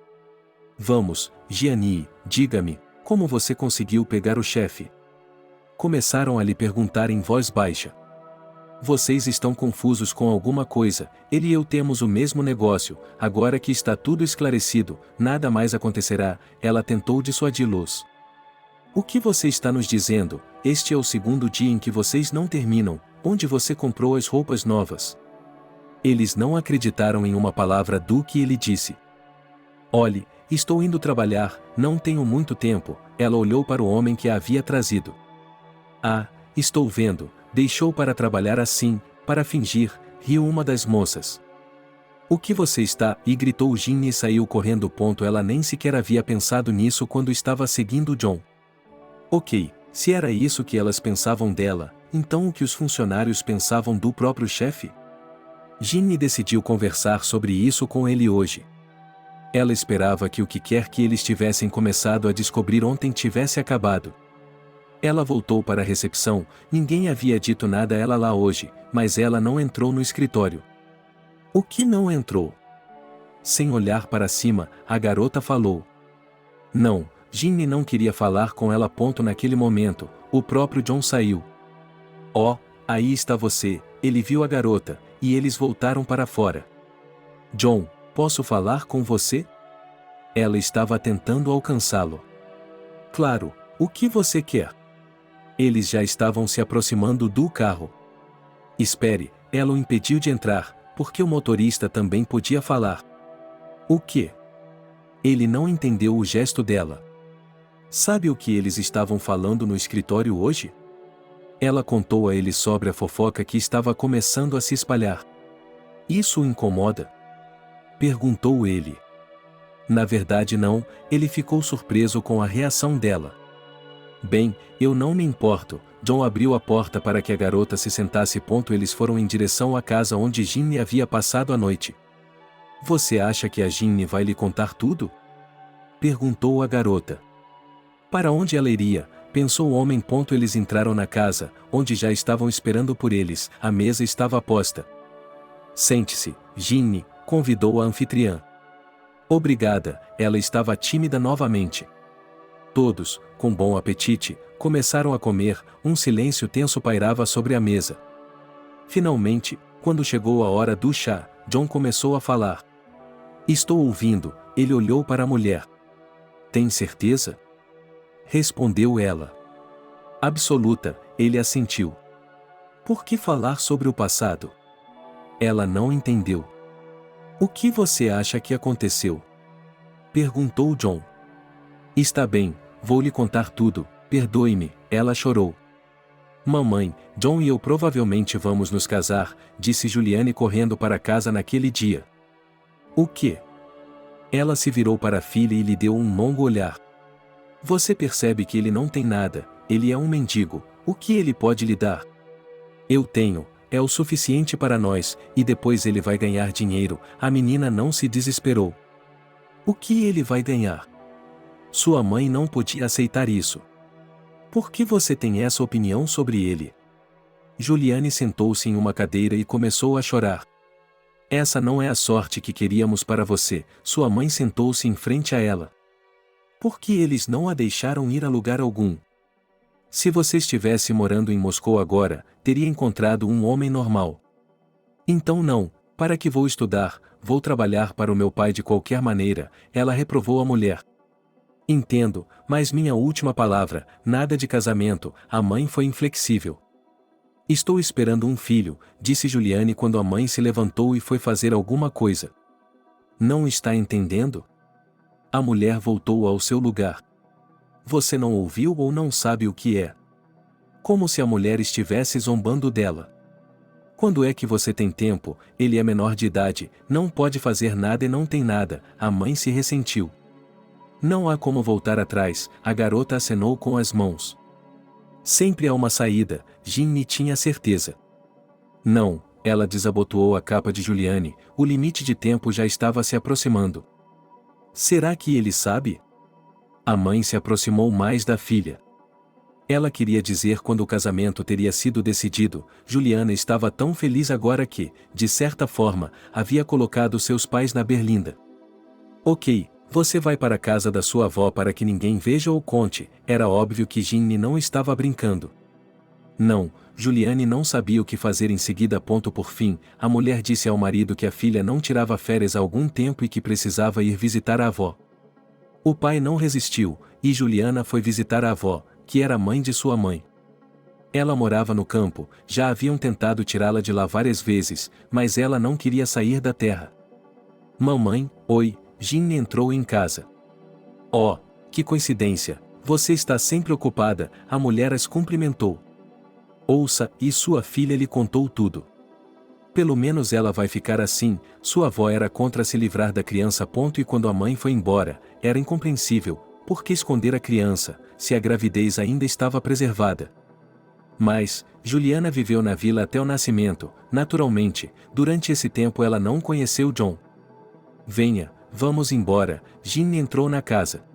Vamos, Gianni, diga-me, como você conseguiu pegar o chefe? Começaram a lhe perguntar em voz baixa. Vocês estão confusos com alguma coisa, ele e eu temos o mesmo negócio, agora que está tudo esclarecido, nada mais acontecerá, ela tentou dissuadi-los. O que você está nos dizendo? Este é o 2º dia em que vocês não terminam, onde você comprou as roupas novas. Eles não acreditaram em uma palavra do que ele disse. Olhe, estou indo trabalhar, não tenho muito tempo. Ela olhou para o homem que a havia trazido. Ah, estou vendo, deixou para trabalhar assim, para fingir, riu uma das moças. O que você está? E gritou Ginny e saiu correndo. Ela nem sequer havia pensado nisso quando estava seguindo John. Ok, se era isso que elas pensavam dela, então o que os funcionários pensavam do próprio chefe? Ginny decidiu conversar sobre isso com ele hoje. Ela esperava que o que quer que eles tivessem começado a descobrir ontem tivesse acabado. Ela voltou para a recepção, ninguém havia dito nada a ela lá hoje, mas ela não entrou no escritório. O que não entrou? Sem olhar para cima, a garota falou. Não, Ginny não queria falar com ela. Naquele momento, o próprio John saiu. Oh, aí está você, ele viu a garota, e eles voltaram para fora. John, posso falar com você? Ela estava tentando alcançá-lo. Claro, o que você quer? Eles já estavam se aproximando do carro. Espere, ela o impediu de entrar, porque o motorista também podia falar. O quê? Ele não entendeu o gesto dela. Sabe o que eles estavam falando no escritório hoje? Ela contou a ele sobre a fofoca que estava começando a se espalhar. Isso o incomoda? Perguntou ele. Na verdade não, ele ficou surpreso com a reação dela. Bem, eu não me importo. John abriu a porta para que a garota se sentasse. Eles foram em direção à casa onde Ginny havia passado a noite. Você acha que a Ginny vai lhe contar tudo? Perguntou a garota. Para onde ela iria? Pensou o homem. Eles entraram na casa, onde já estavam esperando por eles. A mesa estava posta. Sente-se, Ginny, convidou a anfitriã. Obrigada, ela estava tímida novamente. Todos, com bom apetite, começaram a comer. Um silêncio tenso pairava sobre a mesa. Finalmente, quando chegou a hora do chá, John começou a falar. Estou ouvindo. Ele olhou para a mulher. Tem certeza? Respondeu ela. Absoluta, ele assentiu. Por que falar sobre o passado? Ela não entendeu. O que você acha que aconteceu? Perguntou John. Está bem, vou lhe contar tudo, perdoe-me, ela chorou. Mamãe, John e eu provavelmente vamos nos casar, disse Juliane correndo para casa naquele dia. O quê? Ela se virou para a filha e lhe deu um longo olhar. Você percebe que ele não tem nada, ele é um mendigo, o que ele pode lhe dar? Eu tenho, é o suficiente para nós, e depois ele vai ganhar dinheiro. A menina não se desesperou. O que ele vai ganhar? Sua mãe não podia aceitar isso. Por que você tem essa opinião sobre ele? Juliane sentou-se em uma cadeira e começou a chorar. Essa não é a sorte que queríamos para você. Sua mãe sentou-se em frente a ela. Por que eles não a deixaram ir a lugar algum? Se você estivesse morando em Moscou agora, teria encontrado um homem normal. Então não, para que vou estudar, vou trabalhar para o meu pai de qualquer maneira, ela reprovou a mulher. Entendo, mas minha última palavra, nada de casamento. A mãe foi inflexível. Estou esperando um filho, disse Juliane quando a mãe se levantou e foi fazer alguma coisa. Não está entendendo? A mulher voltou ao seu lugar. Você não ouviu ou não sabe o que é? Como se a mulher estivesse zombando dela. Quando é que você tem tempo? Ele é menor de idade, não pode fazer nada e não tem nada. A mãe se ressentiu. Não há como voltar atrás, a garota acenou com as mãos. Sempre há uma saída, Ginny tinha certeza. Não, ela desabotoou a capa de Juliane, o limite de tempo já estava se aproximando. Será que ele sabe? A mãe se aproximou mais da filha. Ela queria dizer quando o casamento teria sido decidido. Juliana estava tão feliz agora que, de certa forma, havia colocado seus pais na berlinda. Ok, você vai para a casa da sua avó para que ninguém veja ou conte. Era óbvio que Ginny não estava brincando. Não, Juliane não sabia o que fazer em seguida. Por fim, a mulher disse ao marido que a filha não tirava férias há algum tempo e que precisava ir visitar a avó. O pai não resistiu, e Juliana foi visitar a avó, que era a mãe de sua mãe. Ela morava no campo, já haviam tentado tirá-la de lá várias vezes, mas ela não queria sair da terra. Mamãe, oi, Ginny entrou em casa. Oh, que coincidência! Você está sempre ocupada, a mulher as cumprimentou. Ouça, e sua filha lhe contou tudo. Pelo menos ela vai ficar assim, sua avó era contra se livrar da criança. E quando a mãe foi embora, era incompreensível, por que esconder a criança, se a gravidez ainda estava preservada. Mas, Juliana viveu na vila até o nascimento, naturalmente, durante esse tempo ela não conheceu John. Venha, vamos embora, Ginny entrou na casa.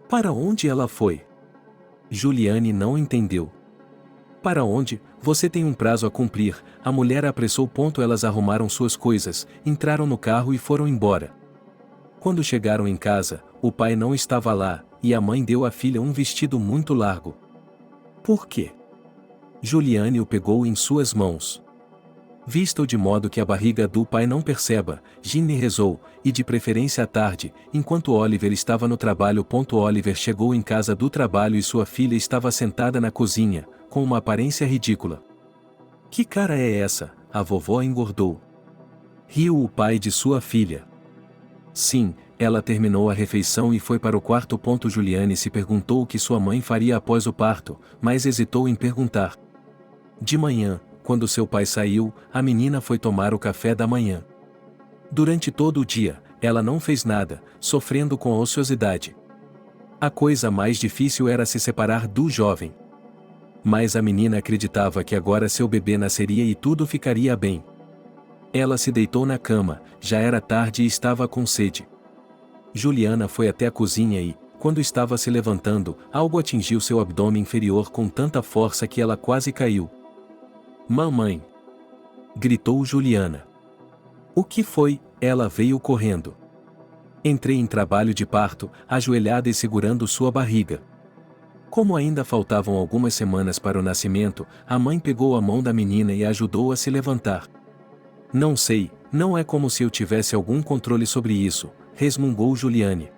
Para onde ela foi? Juliane não entendeu. Para onde? Você tem um prazo a cumprir, a mulher a apressou. Elas arrumaram suas coisas, entraram no carro e foram embora. Quando chegaram em casa, o pai não estava lá, e a mãe deu à filha um vestido muito largo. Por quê? Juliane o pegou em suas mãos. Vista-o de modo que a barriga do pai não perceba, Ginny rezou, e de preferência à tarde, enquanto Oliver estava no trabalho. Oliver chegou em casa do trabalho e sua filha estava sentada na cozinha, com uma aparência ridícula. Que cara é essa? A vovó engordou. Riu o pai de sua filha. Sim, ela terminou a refeição e foi para o quarto. Juliane se perguntou o que sua mãe faria após o parto, mas hesitou em perguntar. De manhã, quando seu pai saiu, a menina foi tomar o café da manhã. Durante todo o dia, ela não fez nada, sofrendo com a ociosidade. A coisa mais difícil era se separar do jovem. Mas a menina acreditava que agora seu bebê nasceria e tudo ficaria bem. Ela se deitou na cama, já era tarde e estava com sede. Juliana foi até a cozinha e, quando estava se levantando, algo atingiu seu abdômen inferior com tanta força que ela quase caiu. Mamãe! Gritou Juliana. O que foi? Ela veio correndo. Entrei em trabalho de parto, ajoelhada e segurando sua barriga. Como ainda faltavam algumas semanas para o nascimento, a mãe pegou a mão da menina e a ajudou a se levantar. Não sei, não é como se eu tivesse algum controle sobre isso, resmungou Juliane.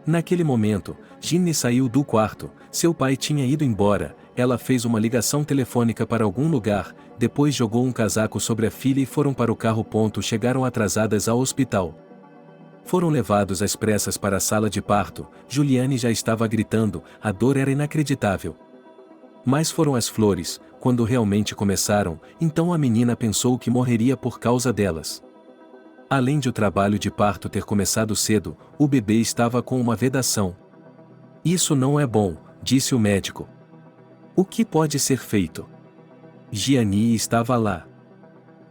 Naquele momento, Ginny saiu do quarto, seu pai tinha ido embora, ela fez uma ligação telefônica para algum lugar, depois jogou um casaco sobre a filha e foram para o carro. Chegaram atrasadas ao hospital. Foram levados às pressas para a sala de parto, Juliane já estava gritando, a dor era inacreditável. Mas foram as flores, quando realmente começaram, então a menina pensou que morreria por causa delas. Além de o trabalho de parto ter começado cedo, o bebê estava com uma vedação. Isso não é bom, disse o médico. O que pode ser feito? Gianni estava lá.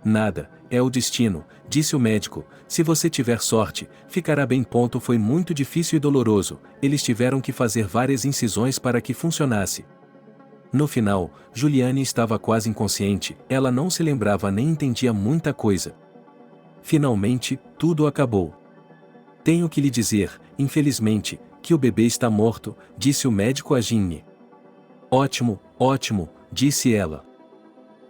Nada, é o destino, disse o médico, se você tiver sorte, ficará bem. Foi muito difícil e doloroso, eles tiveram que fazer várias incisões para que funcionasse. No final, Juliane estava quase inconsciente, ela não se lembrava nem entendia muita coisa. Finalmente, tudo acabou. Tenho que lhe dizer, infelizmente, que o bebê está morto, disse o médico a Ginny. Ótimo, ótimo, disse ela.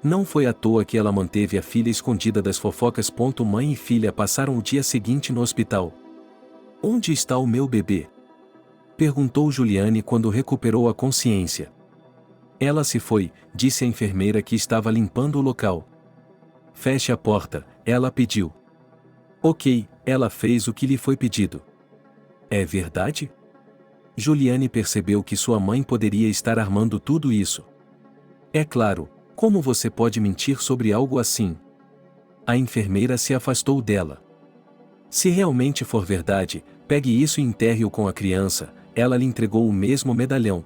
Não foi à toa que ela manteve a filha escondida das fofocas. Mãe e filha passaram o dia seguinte no hospital. Onde está o meu bebê? Perguntou Juliane quando recuperou a consciência. Ela se foi, disse a enfermeira que estava limpando o local. Feche a porta, ela pediu. Ok, ela fez o que lhe foi pedido. É verdade? Juliane percebeu que sua mãe poderia estar armando tudo isso. É claro, como você pode mentir sobre algo assim? A enfermeira se afastou dela. Se realmente for verdade, pegue isso e enterre-o com a criança, ela lhe entregou o mesmo medalhão.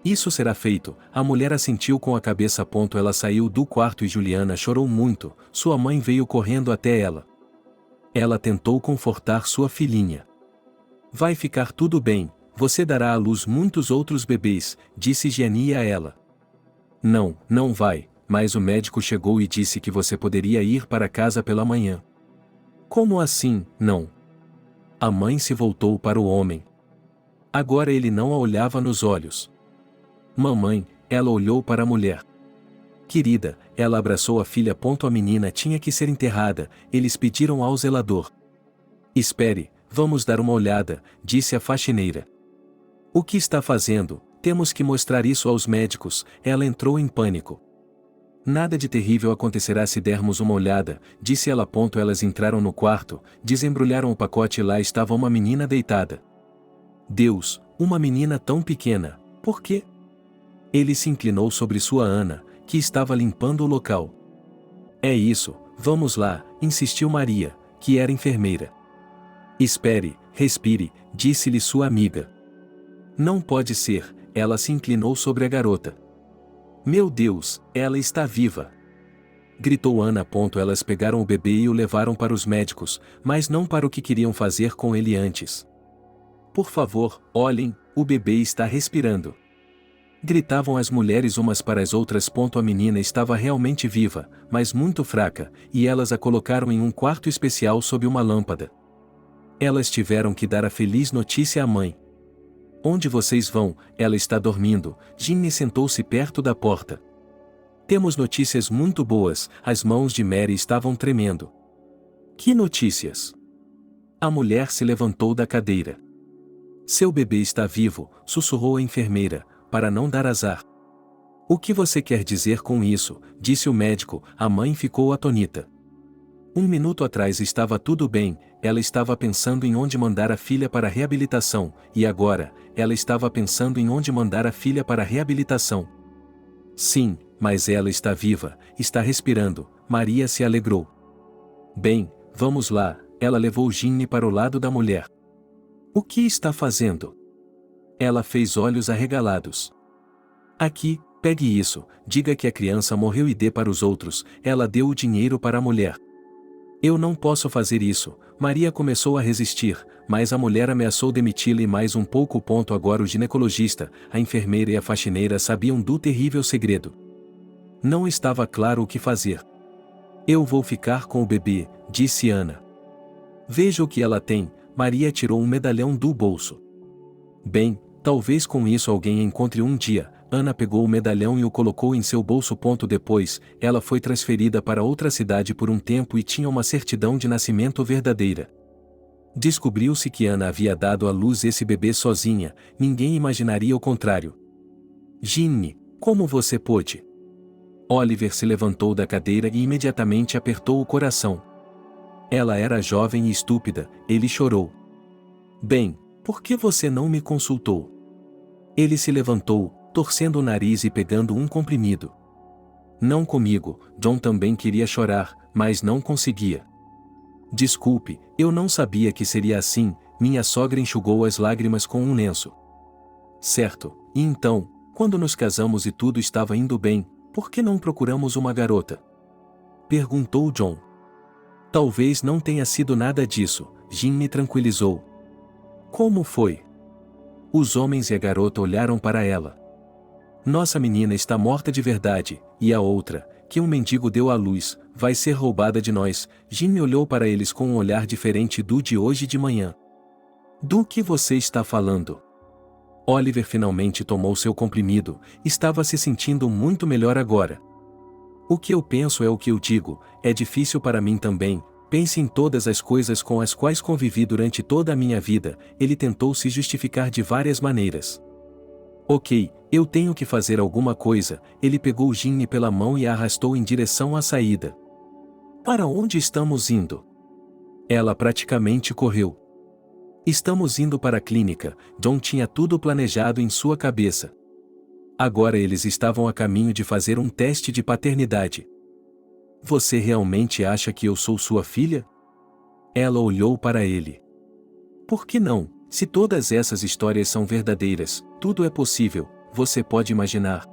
Isso será feito, a mulher assentiu com a cabeça. Ela saiu do quarto e Juliana chorou muito, sua mãe veio correndo até ela. Ela tentou confortar sua filhinha. Vai ficar tudo bem, você dará à luz muitos outros bebês, disse Gianni a ela. Não, não vai, mas o médico chegou e disse que você poderia ir para casa pela manhã. Como assim, não? A mãe se voltou para o homem. Agora ele não a olhava nos olhos. Mamãe, ela olhou para a mulher. Querida, ela abraçou a filha. A menina tinha que ser enterrada, eles pediram ao zelador. Espere, vamos dar uma olhada, disse a faxineira. O que está fazendo? Temos que mostrar isso aos médicos, ela entrou em pânico. Nada de terrível acontecerá se dermos uma olhada, disse ela. Elas entraram no quarto, desembrulharam o pacote e lá estava uma menina deitada. Deus, uma menina tão pequena, por quê? Ele se inclinou sobre sua Ana, que estava limpando o local. É isso, vamos lá, insistiu Maria, que era enfermeira. Espere, respire, disse-lhe sua amiga. Não pode ser, ela se inclinou sobre a garota. Meu Deus, ela está viva! Gritou Ana. Elas pegaram o bebê e o levaram para os médicos, mas não para o que queriam fazer com ele antes. Por favor, olhem, o bebê está respirando. Gritavam as mulheres umas para as outras. A menina estava realmente viva, mas muito fraca, e elas a colocaram em um quarto especial sob uma lâmpada. Elas tiveram que dar a feliz notícia à mãe. Onde vocês vão? Ela está dormindo. Ginny sentou-se perto da porta. Temos notícias muito boas. As mãos de Mary estavam tremendo. Que notícias? A mulher se levantou da cadeira. Seu bebê está vivo, sussurrou a enfermeira, para não dar azar. O que você quer dizer com isso? Disse o médico. A mãe ficou atônita. Um minuto atrás estava tudo bem, ela estava pensando em onde mandar a filha para a reabilitação, e agora, ela estava pensando em onde mandar a filha para a reabilitação. Sim, mas ela está viva, está respirando, Maria se alegrou. Bem, vamos lá, ela levou Ginny para o lado da mulher. O que está fazendo? Ela fez olhos arregalados. Aqui, pegue isso, diga que a criança morreu e dê para os outros. Ela deu o dinheiro para a mulher. Eu não posso fazer isso. Maria começou a resistir, mas a mulher ameaçou demiti-la e mais um pouco. Agora o ginecologista, a enfermeira e a faxineira sabiam do terrível segredo. Não estava claro o que fazer. Eu vou ficar com o bebê, disse Ana. Veja o que ela tem. Maria tirou um medalhão do bolso. Bem, talvez com isso alguém encontre um dia. Ana pegou o medalhão e o colocou em seu bolso. Depois, ela foi transferida para outra cidade por um tempo e tinha uma certidão de nascimento verdadeira. Descobriu-se que Ana havia dado à luz esse bebê sozinha, ninguém imaginaria o contrário. Ginny, como você pôde? Oliver se levantou da cadeira e imediatamente apertou o coração. Ela era jovem e estúpida, ele chorou. Bem, por que você não me consultou? Ele se levantou, torcendo o nariz e pegando um comprimido. Não comigo. John também queria chorar, mas não conseguia. Desculpe, eu não sabia que seria assim. Minha sogra enxugou as lágrimas com um lenço. Certo, e então, quando nos casamos e tudo estava indo bem, por que não procuramos uma garota? Perguntou John. Talvez não tenha sido nada disso, Jim me tranquilizou. Como foi? Os homens e a garota olharam para ela. Nossa menina está morta de verdade, e a outra, que um mendigo deu à luz, vai ser roubada de nós. Jim olhou para eles com um olhar diferente do de hoje de manhã. Do que você está falando? Oliver finalmente tomou seu comprimido, estava se sentindo muito melhor agora. O que eu penso é o que eu digo, é difícil para mim também. Pense em todas as coisas com as quais convivi durante toda a minha vida. Ele tentou se justificar de várias maneiras. Ok, eu tenho que fazer alguma coisa. Ele pegou Ginny pela mão e a arrastou em direção à saída. Para onde estamos indo? Ela praticamente correu. Estamos indo para a clínica. John tinha tudo planejado em sua cabeça. Agora eles estavam a caminho de fazer um teste de paternidade. Você realmente acha que eu sou sua filha? Ela olhou para ele. Por que não? Se todas essas histórias são verdadeiras, tudo é possível, você pode imaginar.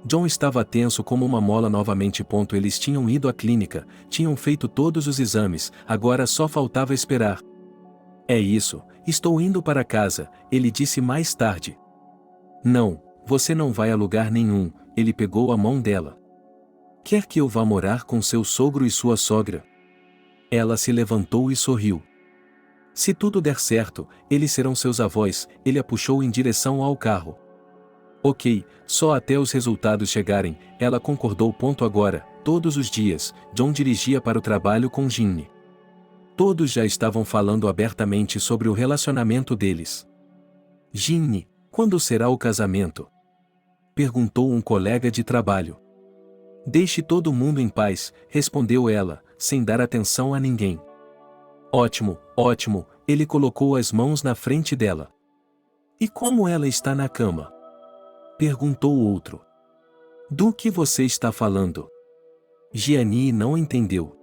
John estava tenso como uma mola novamente. Eles tinham ido à clínica, tinham feito todos os exames, agora só faltava esperar. É isso, estou indo para casa, ele disse mais tarde. Não, você não vai a lugar nenhum, ele pegou a mão dela. Quer que eu vá morar com seu sogro e sua sogra? Ela se levantou e sorriu. Se tudo der certo, eles serão seus avós. Ele a puxou em direção ao carro. Ok, só até os resultados chegarem, ela concordou. Agora, todos os dias, John dirigia para o trabalho com Ginny. Todos já estavam falando abertamente sobre o relacionamento deles. Ginny, quando será o casamento? Perguntou um colega de trabalho. Deixe todo mundo em paz, respondeu ela, sem dar atenção a ninguém. Ótimo, ótimo, ele colocou as mãos na frente dela. E como ela está na cama? Perguntou o outro. Do que você está falando? Gianni não entendeu.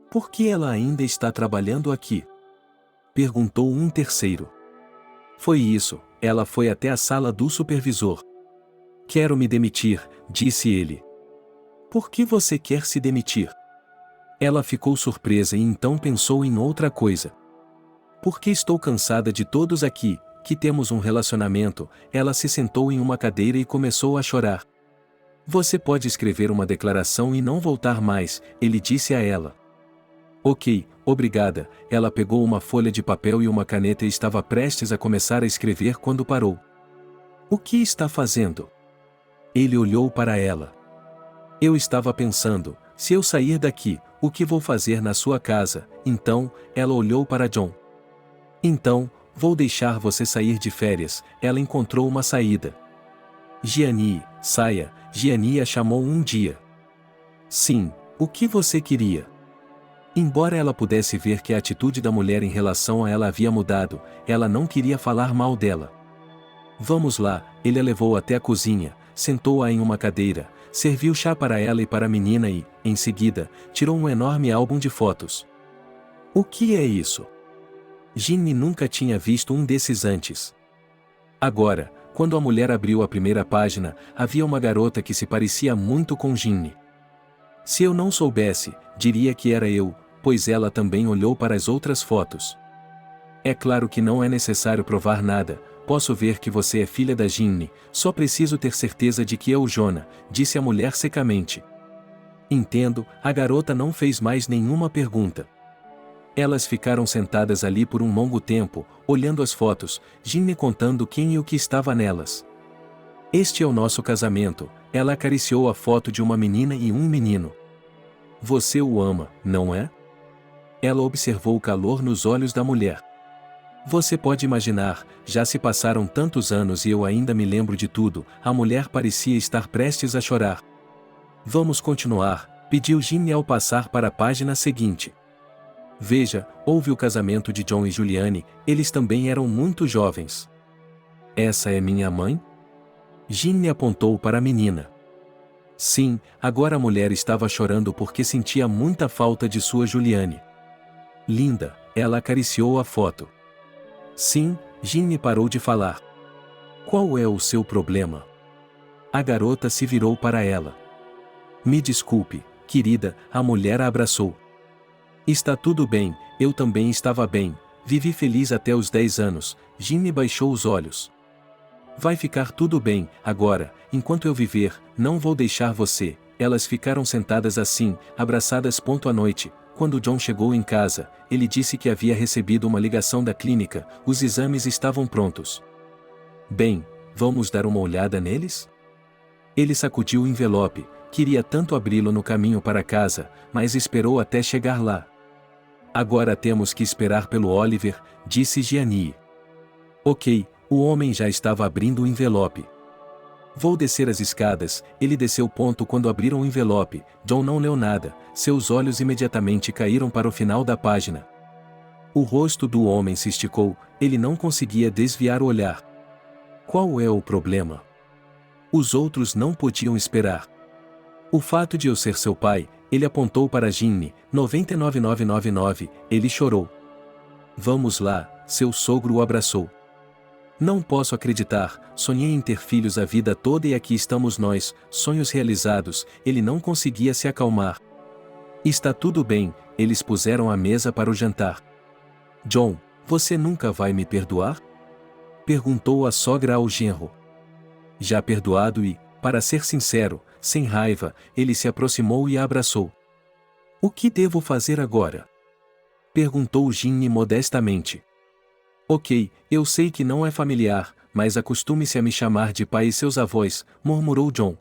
Por que ela ainda está trabalhando aqui? Perguntou um terceiro. Foi isso, ela foi até a sala do supervisor. Quero me demitir, disse ele. Por que você quer se demitir? Ela ficou surpresa e então pensou em outra coisa. Porque estou cansada de todos aqui, que temos um relacionamento. Ela se sentou em uma cadeira e começou a chorar. Você pode escrever uma declaração e não voltar mais, ele disse a ela. Ok, obrigada. Ela pegou uma folha de papel e uma caneta e estava prestes a começar a escrever quando parou. O que está fazendo? Ele olhou para ela. Eu estava pensando, se eu sair daqui, o que vou fazer na sua casa? Então, ela olhou para John. Então, vou deixar você sair de férias. Ela encontrou uma saída. Gianni, saia. Gianni a chamou um dia. Sim, o que você queria? Embora ela pudesse ver que a atitude da mulher em relação a ela havia mudado, ela não queria falar mal dela. Vamos lá, ele a levou até a cozinha, sentou-a em uma cadeira, serviu chá para ela e para a menina e, em seguida, tirou um enorme álbum de fotos. O que é isso? Ginny nunca tinha visto um desses antes. Agora, quando a mulher abriu a primeira página, havia uma garota que se parecia muito com Ginny. Se eu não soubesse, diria que era eu, pois ela também olhou para as outras fotos. É claro que não é necessário provar nada, posso ver que você é filha da Ginny, só preciso ter certeza de que é o Jonah, disse a mulher secamente. Entendo, a garota não fez mais nenhuma pergunta. Elas ficaram sentadas ali por um longo tempo, olhando as fotos, Ginny contando quem e o que estava nelas. Este é o nosso casamento, ela acariciou a foto de uma menina e um menino. Você o ama, não é? Ela observou o calor nos olhos da mulher. Você pode imaginar, já se passaram tantos anos e eu ainda me lembro de tudo, a mulher parecia estar prestes a chorar. Vamos continuar, pediu Ginny ao passar para a página seguinte. Veja, houve o casamento de John e Juliane, eles também eram muito jovens. Essa é minha mãe? Ginny apontou para a menina. Sim, agora a mulher estava chorando porque sentia muita falta de sua Juliane. Linda, ela acariciou a foto. Sim, Ginny parou de falar. Qual é o seu problema? A garota se virou para ela. Me desculpe, querida, a mulher a abraçou. Está tudo bem, eu também estava bem, vivi feliz até os 10 anos, Ginny baixou os olhos. Vai ficar tudo bem, agora, enquanto eu viver, não vou deixar você. Elas ficaram sentadas assim, abraçadas. À noite, quando John chegou em casa, ele disse que havia recebido uma ligação da clínica, os exames estavam prontos. Bem, vamos dar uma olhada neles? Ele sacudiu o envelope, queria tanto abri-lo no caminho para casa, mas esperou até chegar lá. Agora temos que esperar pelo Oliver, disse Gianni. Ok, o homem já estava abrindo o envelope. Vou descer as escadas, ele desceu. Quando abriram o envelope, John não leu nada, seus olhos imediatamente caíram para o final da página. O rosto do homem se esticou, ele não conseguia desviar o olhar. Qual é o problema? Os outros não podiam esperar. O fato de eu ser seu pai, ele apontou para Ginny, 99999, ele chorou. Vamos lá, seu sogro o abraçou. Não posso acreditar, sonhei em ter filhos a vida toda e aqui estamos nós, sonhos realizados, ele não conseguia se acalmar. Está tudo bem, eles puseram a mesa para o jantar. John, você nunca vai me perdoar? Perguntou a sogra ao genro. Já perdoado e, para ser sincero, sem raiva, ele se aproximou e a abraçou. O que devo fazer agora? Perguntou Ginny modestamente. Ok, eu sei que não é familiar, mas acostume-se a me chamar de pai e seus avós, murmurou John.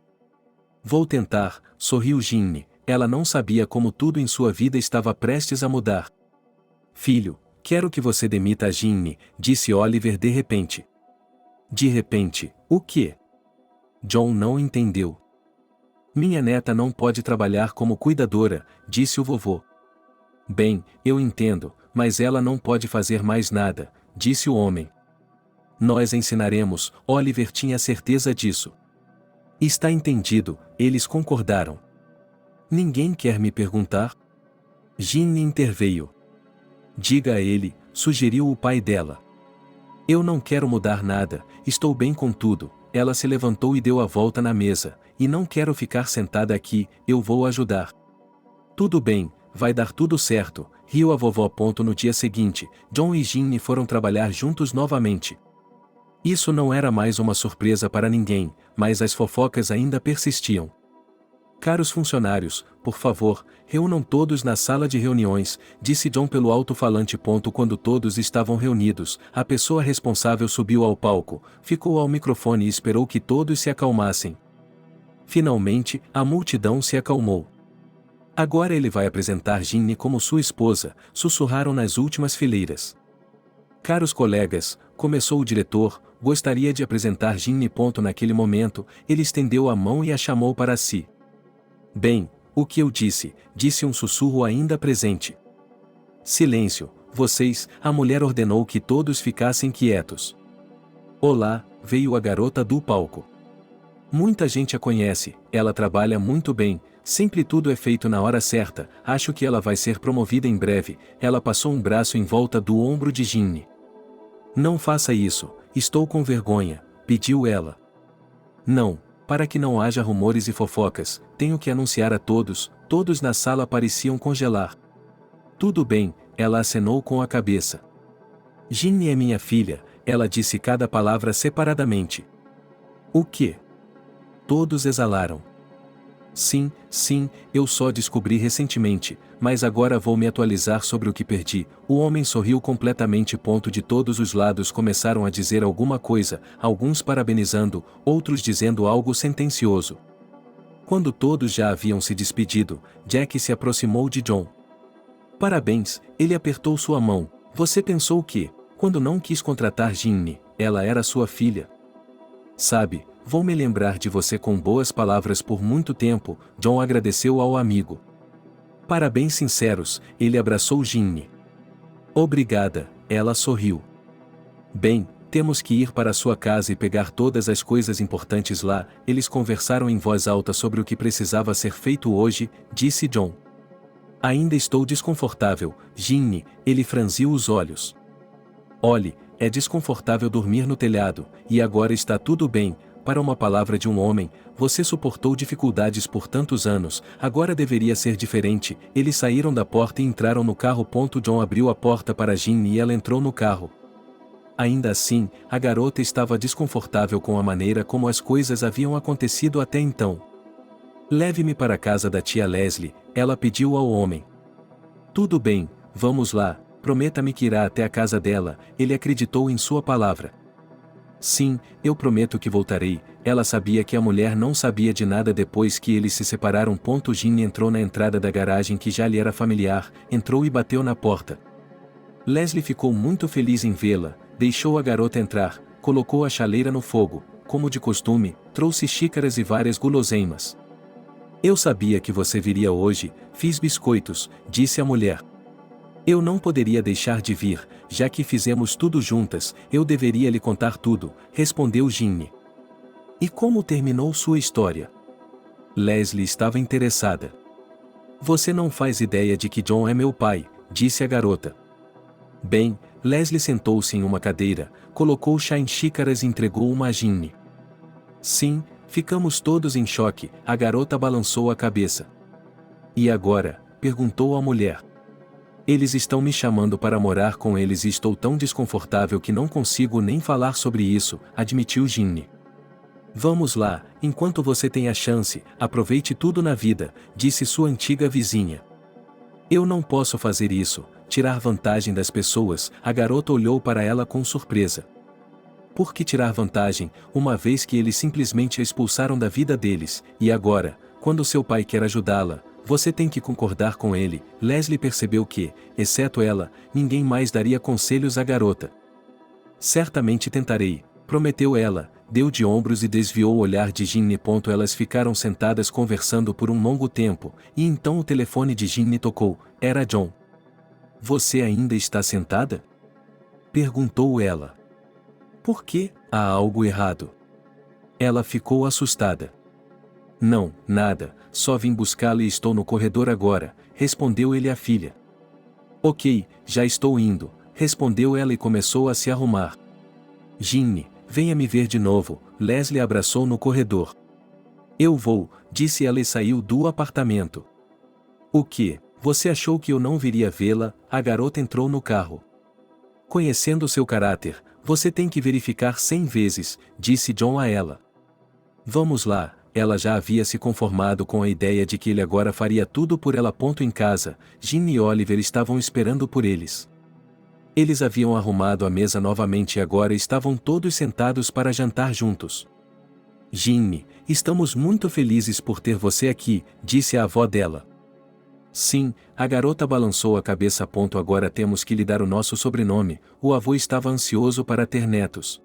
Vou tentar, sorriu Ginny, ela não sabia como tudo em sua vida estava prestes a mudar. Filho, quero que você demita a Ginny, disse Oliver de repente. De repente, o quê? John não entendeu. Minha neta não pode trabalhar como cuidadora, disse o vovô. Bem, eu entendo, mas ela não pode fazer mais nada, disse o homem. Nós ensinaremos, Oliver tinha certeza disso. Está entendido, eles concordaram. Ninguém quer me perguntar? Ginny interveio. Diga a ele, sugeriu o pai dela. Eu não quero mudar nada, estou bem com tudo. Ela se levantou e deu a volta na mesa, e não quero ficar sentada aqui, eu vou ajudar. Tudo bem, vai dar tudo certo, riu a vovó. No dia seguinte, John e Ginny foram trabalhar juntos novamente. Isso não era mais uma surpresa para ninguém, mas as fofocas ainda persistiam. Caros funcionários, por favor, reúnam todos na sala de reuniões, disse John pelo alto-falante. Quando todos estavam reunidos, a pessoa responsável subiu ao palco, ficou ao microfone e esperou que todos se acalmassem. Finalmente, a multidão se acalmou. Agora ele vai apresentar Ginny como sua esposa, sussurraram nas últimas fileiras. Caros colegas, começou o diretor, gostaria de apresentar Ginny. Naquele momento, ele estendeu a mão e a chamou para si. Bem, o que eu disse, disse um sussurro ainda presente. Silêncio, vocês, a mulher ordenou que todos ficassem quietos. Olá, veio a garota do palco. Muita gente a conhece, ela trabalha muito bem, sempre tudo é feito na hora certa, acho que ela vai ser promovida em breve. Ela passou um braço em volta do ombro de Ginny. Não faça isso, estou com vergonha, pediu ela. Não, para que não haja rumores e fofocas, tenho que anunciar a todos na sala pareciam congelar. Tudo bem, ela acenou com a cabeça. Ginny é minha filha, ela disse cada palavra separadamente. O quê? Todos exalaram. Sim, eu só descobri recentemente, mas agora vou me atualizar sobre o que perdi. O homem sorriu completamente. De todos os lados começaram a dizer alguma coisa, alguns parabenizando, outros dizendo algo sentencioso. Quando todos já haviam se despedido, Jack se aproximou de John. Parabéns, ele apertou sua mão. Você pensou que, quando não quis contratar Ginny, ela era sua filha? Sabe, vou me lembrar de você com boas palavras por muito tempo, John agradeceu ao amigo. Parabéns sinceros, ele abraçou Ginny. Obrigada, ela sorriu. Bem, temos que ir para sua casa e pegar todas as coisas importantes lá. Eles conversaram em voz alta sobre o que precisava ser feito hoje, disse John. Ainda estou desconfortável, Ginny, ele franziu os olhos. Olhe, é desconfortável dormir no telhado, e agora está tudo bem. Para uma palavra de um homem, você suportou dificuldades por tantos anos, agora deveria ser diferente. Eles saíram da porta e entraram no carro. John abriu a porta para Ginny e ela entrou no carro. Ainda assim, a garota estava desconfortável com a maneira como as coisas haviam acontecido até então. Leve-me para a casa da tia Leslie, ela pediu ao homem. Tudo bem, vamos lá, prometa-me que irá até a casa dela, ele acreditou em sua palavra. Sim, eu prometo que voltarei. Ela sabia que a mulher não sabia de nada depois que eles se separaram. Ginny entrou na entrada da garagem que já lhe era familiar, entrou e bateu na porta. Leslie ficou muito feliz em vê-la, deixou a garota entrar, colocou a chaleira no fogo, como de costume, trouxe xícaras e várias guloseimas. Eu sabia que você viria hoje, fiz biscoitos, disse a mulher. Eu não poderia deixar de vir, já que fizemos tudo juntas, eu deveria lhe contar tudo, respondeu Ginny. E como terminou sua história? Leslie estava interessada. Você não faz ideia de que John é meu pai, disse a garota. Bem, Leslie sentou-se em uma cadeira, colocou chá em xícaras e entregou uma a Ginny. Sim, ficamos todos em choque, a garota balançou a cabeça. E agora? Perguntou a mulher. Eles estão me chamando para morar com eles e estou tão desconfortável que não consigo nem falar sobre isso, admitiu Ginny. Vamos lá, enquanto você tem a chance, aproveite tudo na vida, disse sua antiga vizinha. Eu não posso fazer isso, tirar vantagem das pessoas, a garota olhou para ela com surpresa. Por que tirar vantagem, uma vez que eles simplesmente a expulsaram da vida deles, e agora, quando seu pai quer ajudá-la, você tem que concordar com ele. Leslie percebeu que, exceto ela, ninguém mais daria conselhos à garota. Certamente tentarei, prometeu ela, deu de ombros e desviou o olhar de Ginny. Elas ficaram sentadas conversando por um longo tempo, e então o telefone de Ginny tocou. Era John. Você ainda está sentada? Perguntou ela. Por quê? Há algo errado? Ela ficou assustada. Não, nada, só vim buscá-la e estou no corredor agora, respondeu ele à filha. Ok, já estou indo, respondeu ela e começou a se arrumar. Ginny, venha me ver de novo, Leslie abraçou no corredor. Eu vou, disse ela e saiu do apartamento. O que? Você achou que eu não viria vê-la? A garota entrou no carro. Conhecendo seu caráter, você tem que verificar 100 vezes, disse John a ela. Vamos lá, ela já havia se conformado com a ideia de que ele agora faria tudo por ela. Em casa, Ginny e Oliver estavam esperando por eles. Eles haviam arrumado a mesa novamente e agora estavam todos sentados para jantar juntos. Ginny, estamos muito felizes por ter você aqui, disse a avó dela. Sim, a garota balançou a cabeça. Agora temos que lhe dar o nosso sobrenome, o avô estava ansioso para ter netos.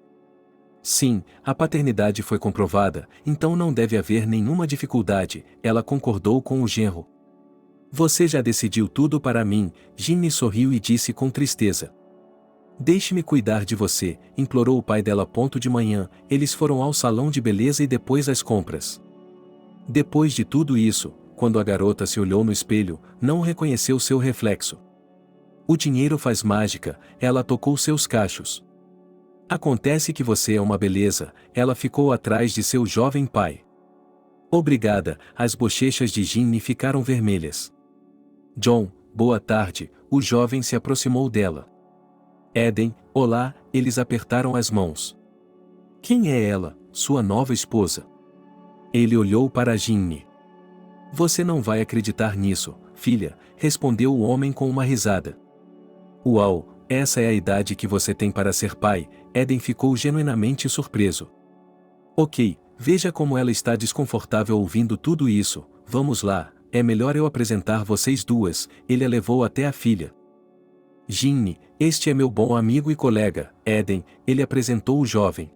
Sim, a paternidade foi comprovada, então não deve haver nenhuma dificuldade, ela concordou com o genro. Você já decidiu tudo para mim, Ginny sorriu e disse com tristeza. Deixe-me cuidar de você, implorou o pai dela. De manhã, eles foram ao salão de beleza e depois às compras. Depois de tudo isso, quando a garota se olhou no espelho, não reconheceu seu reflexo. O dinheiro faz mágica, ela tocou seus cachos. Acontece que você é uma beleza, ela ficou atrás de seu jovem pai. Obrigada, as bochechas de Ginny ficaram vermelhas. John, boa tarde, o jovem se aproximou dela. Eden, olá, eles apertaram as mãos. Quem é ela, sua nova esposa? Ele olhou para Ginny. Você não vai acreditar nisso, filha, respondeu o homem com uma risada. Uau, essa é a idade que você tem para ser pai, Eden ficou genuinamente surpreso. Ok, veja como ela está desconfortável ouvindo tudo isso, vamos lá, é melhor eu apresentar vocês duas, ele a levou até a filha. Ginny, este é meu bom amigo e colega, Eden, ele apresentou o jovem.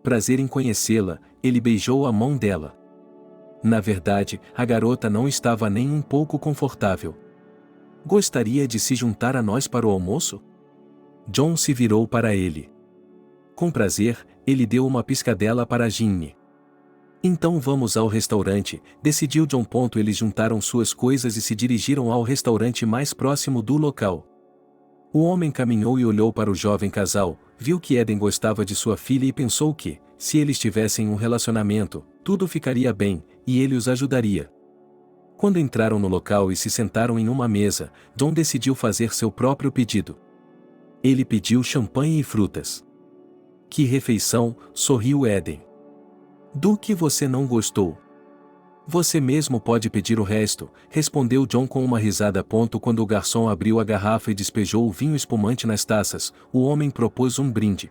Prazer em conhecê-la, ele beijou a mão dela. Na verdade, a garota não estava nem um pouco confortável. Gostaria de se juntar a nós para o almoço? John se virou para ele. Com prazer, ele deu uma piscadela para Ginny. Então vamos ao restaurante, decidiu John. Eles juntaram suas coisas e se dirigiram ao restaurante mais próximo do local. O homem caminhou e olhou para o jovem casal, viu que Eden gostava de sua filha e pensou que, se eles tivessem um relacionamento, tudo ficaria bem, e ele os ajudaria. Quando entraram no local e se sentaram em uma mesa, John decidiu fazer seu próprio pedido. Ele pediu champanhe e frutas. Que refeição, sorriu Eden. Do que você não gostou? Você mesmo pode pedir o resto, respondeu John com uma risada. Quando o garçom abriu a garrafa e despejou o vinho espumante nas taças, o homem propôs um brinde.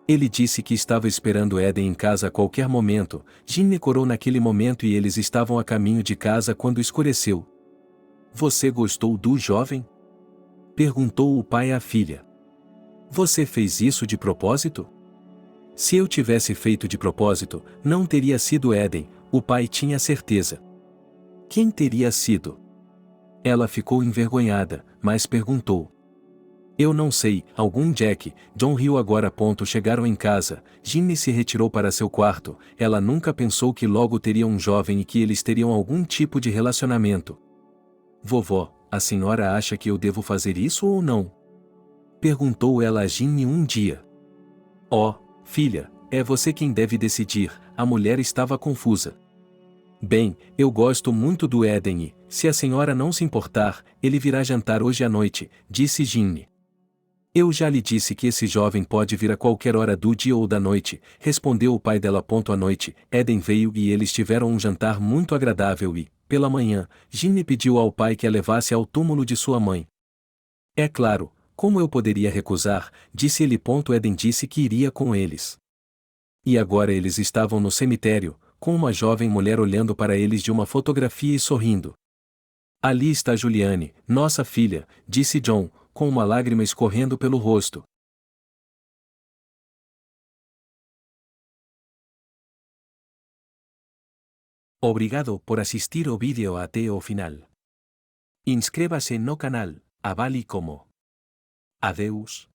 Ele disse que estava esperando Eden em casa a qualquer momento. Ginny corou naquele momento e eles estavam a caminho de casa quando escureceu. Você gostou do jovem? Perguntou o pai à filha. Você fez isso de propósito? Se eu tivesse feito de propósito, não teria sido Eden, o pai tinha certeza. Quem teria sido? Ela ficou envergonhada, mas perguntou. Eu não sei, algum Jack. John riu agora. Chegaram em casa, Ginny se retirou para seu quarto, ela nunca pensou que logo teria um jovem e que eles teriam algum tipo de relacionamento. Vovó, a senhora acha que eu devo fazer isso ou não? Perguntou ela a Ginny um dia. Oh, filha, é você quem deve decidir, a mulher estava confusa. Bem, eu gosto muito do Eden e, se a senhora não se importar, ele virá jantar hoje à noite, disse Ginny. Eu já lhe disse que esse jovem pode vir a qualquer hora do dia ou da noite, respondeu o pai dela. À noite, Eden veio e eles tiveram um jantar muito agradável e, pela manhã, Ginny pediu ao pai que a levasse ao túmulo de sua mãe. É claro, como eu poderia recusar, disse ele. Eden disse que iria com eles. E agora eles estavam no cemitério, com uma jovem mulher olhando para eles de uma fotografia e sorrindo. Ali está Juliane, nossa filha, disse John, com uma lágrima escorrendo pelo rosto. Obrigado por assistir o vídeo até o final. Inscreva-se no canal, avale como. Adeus.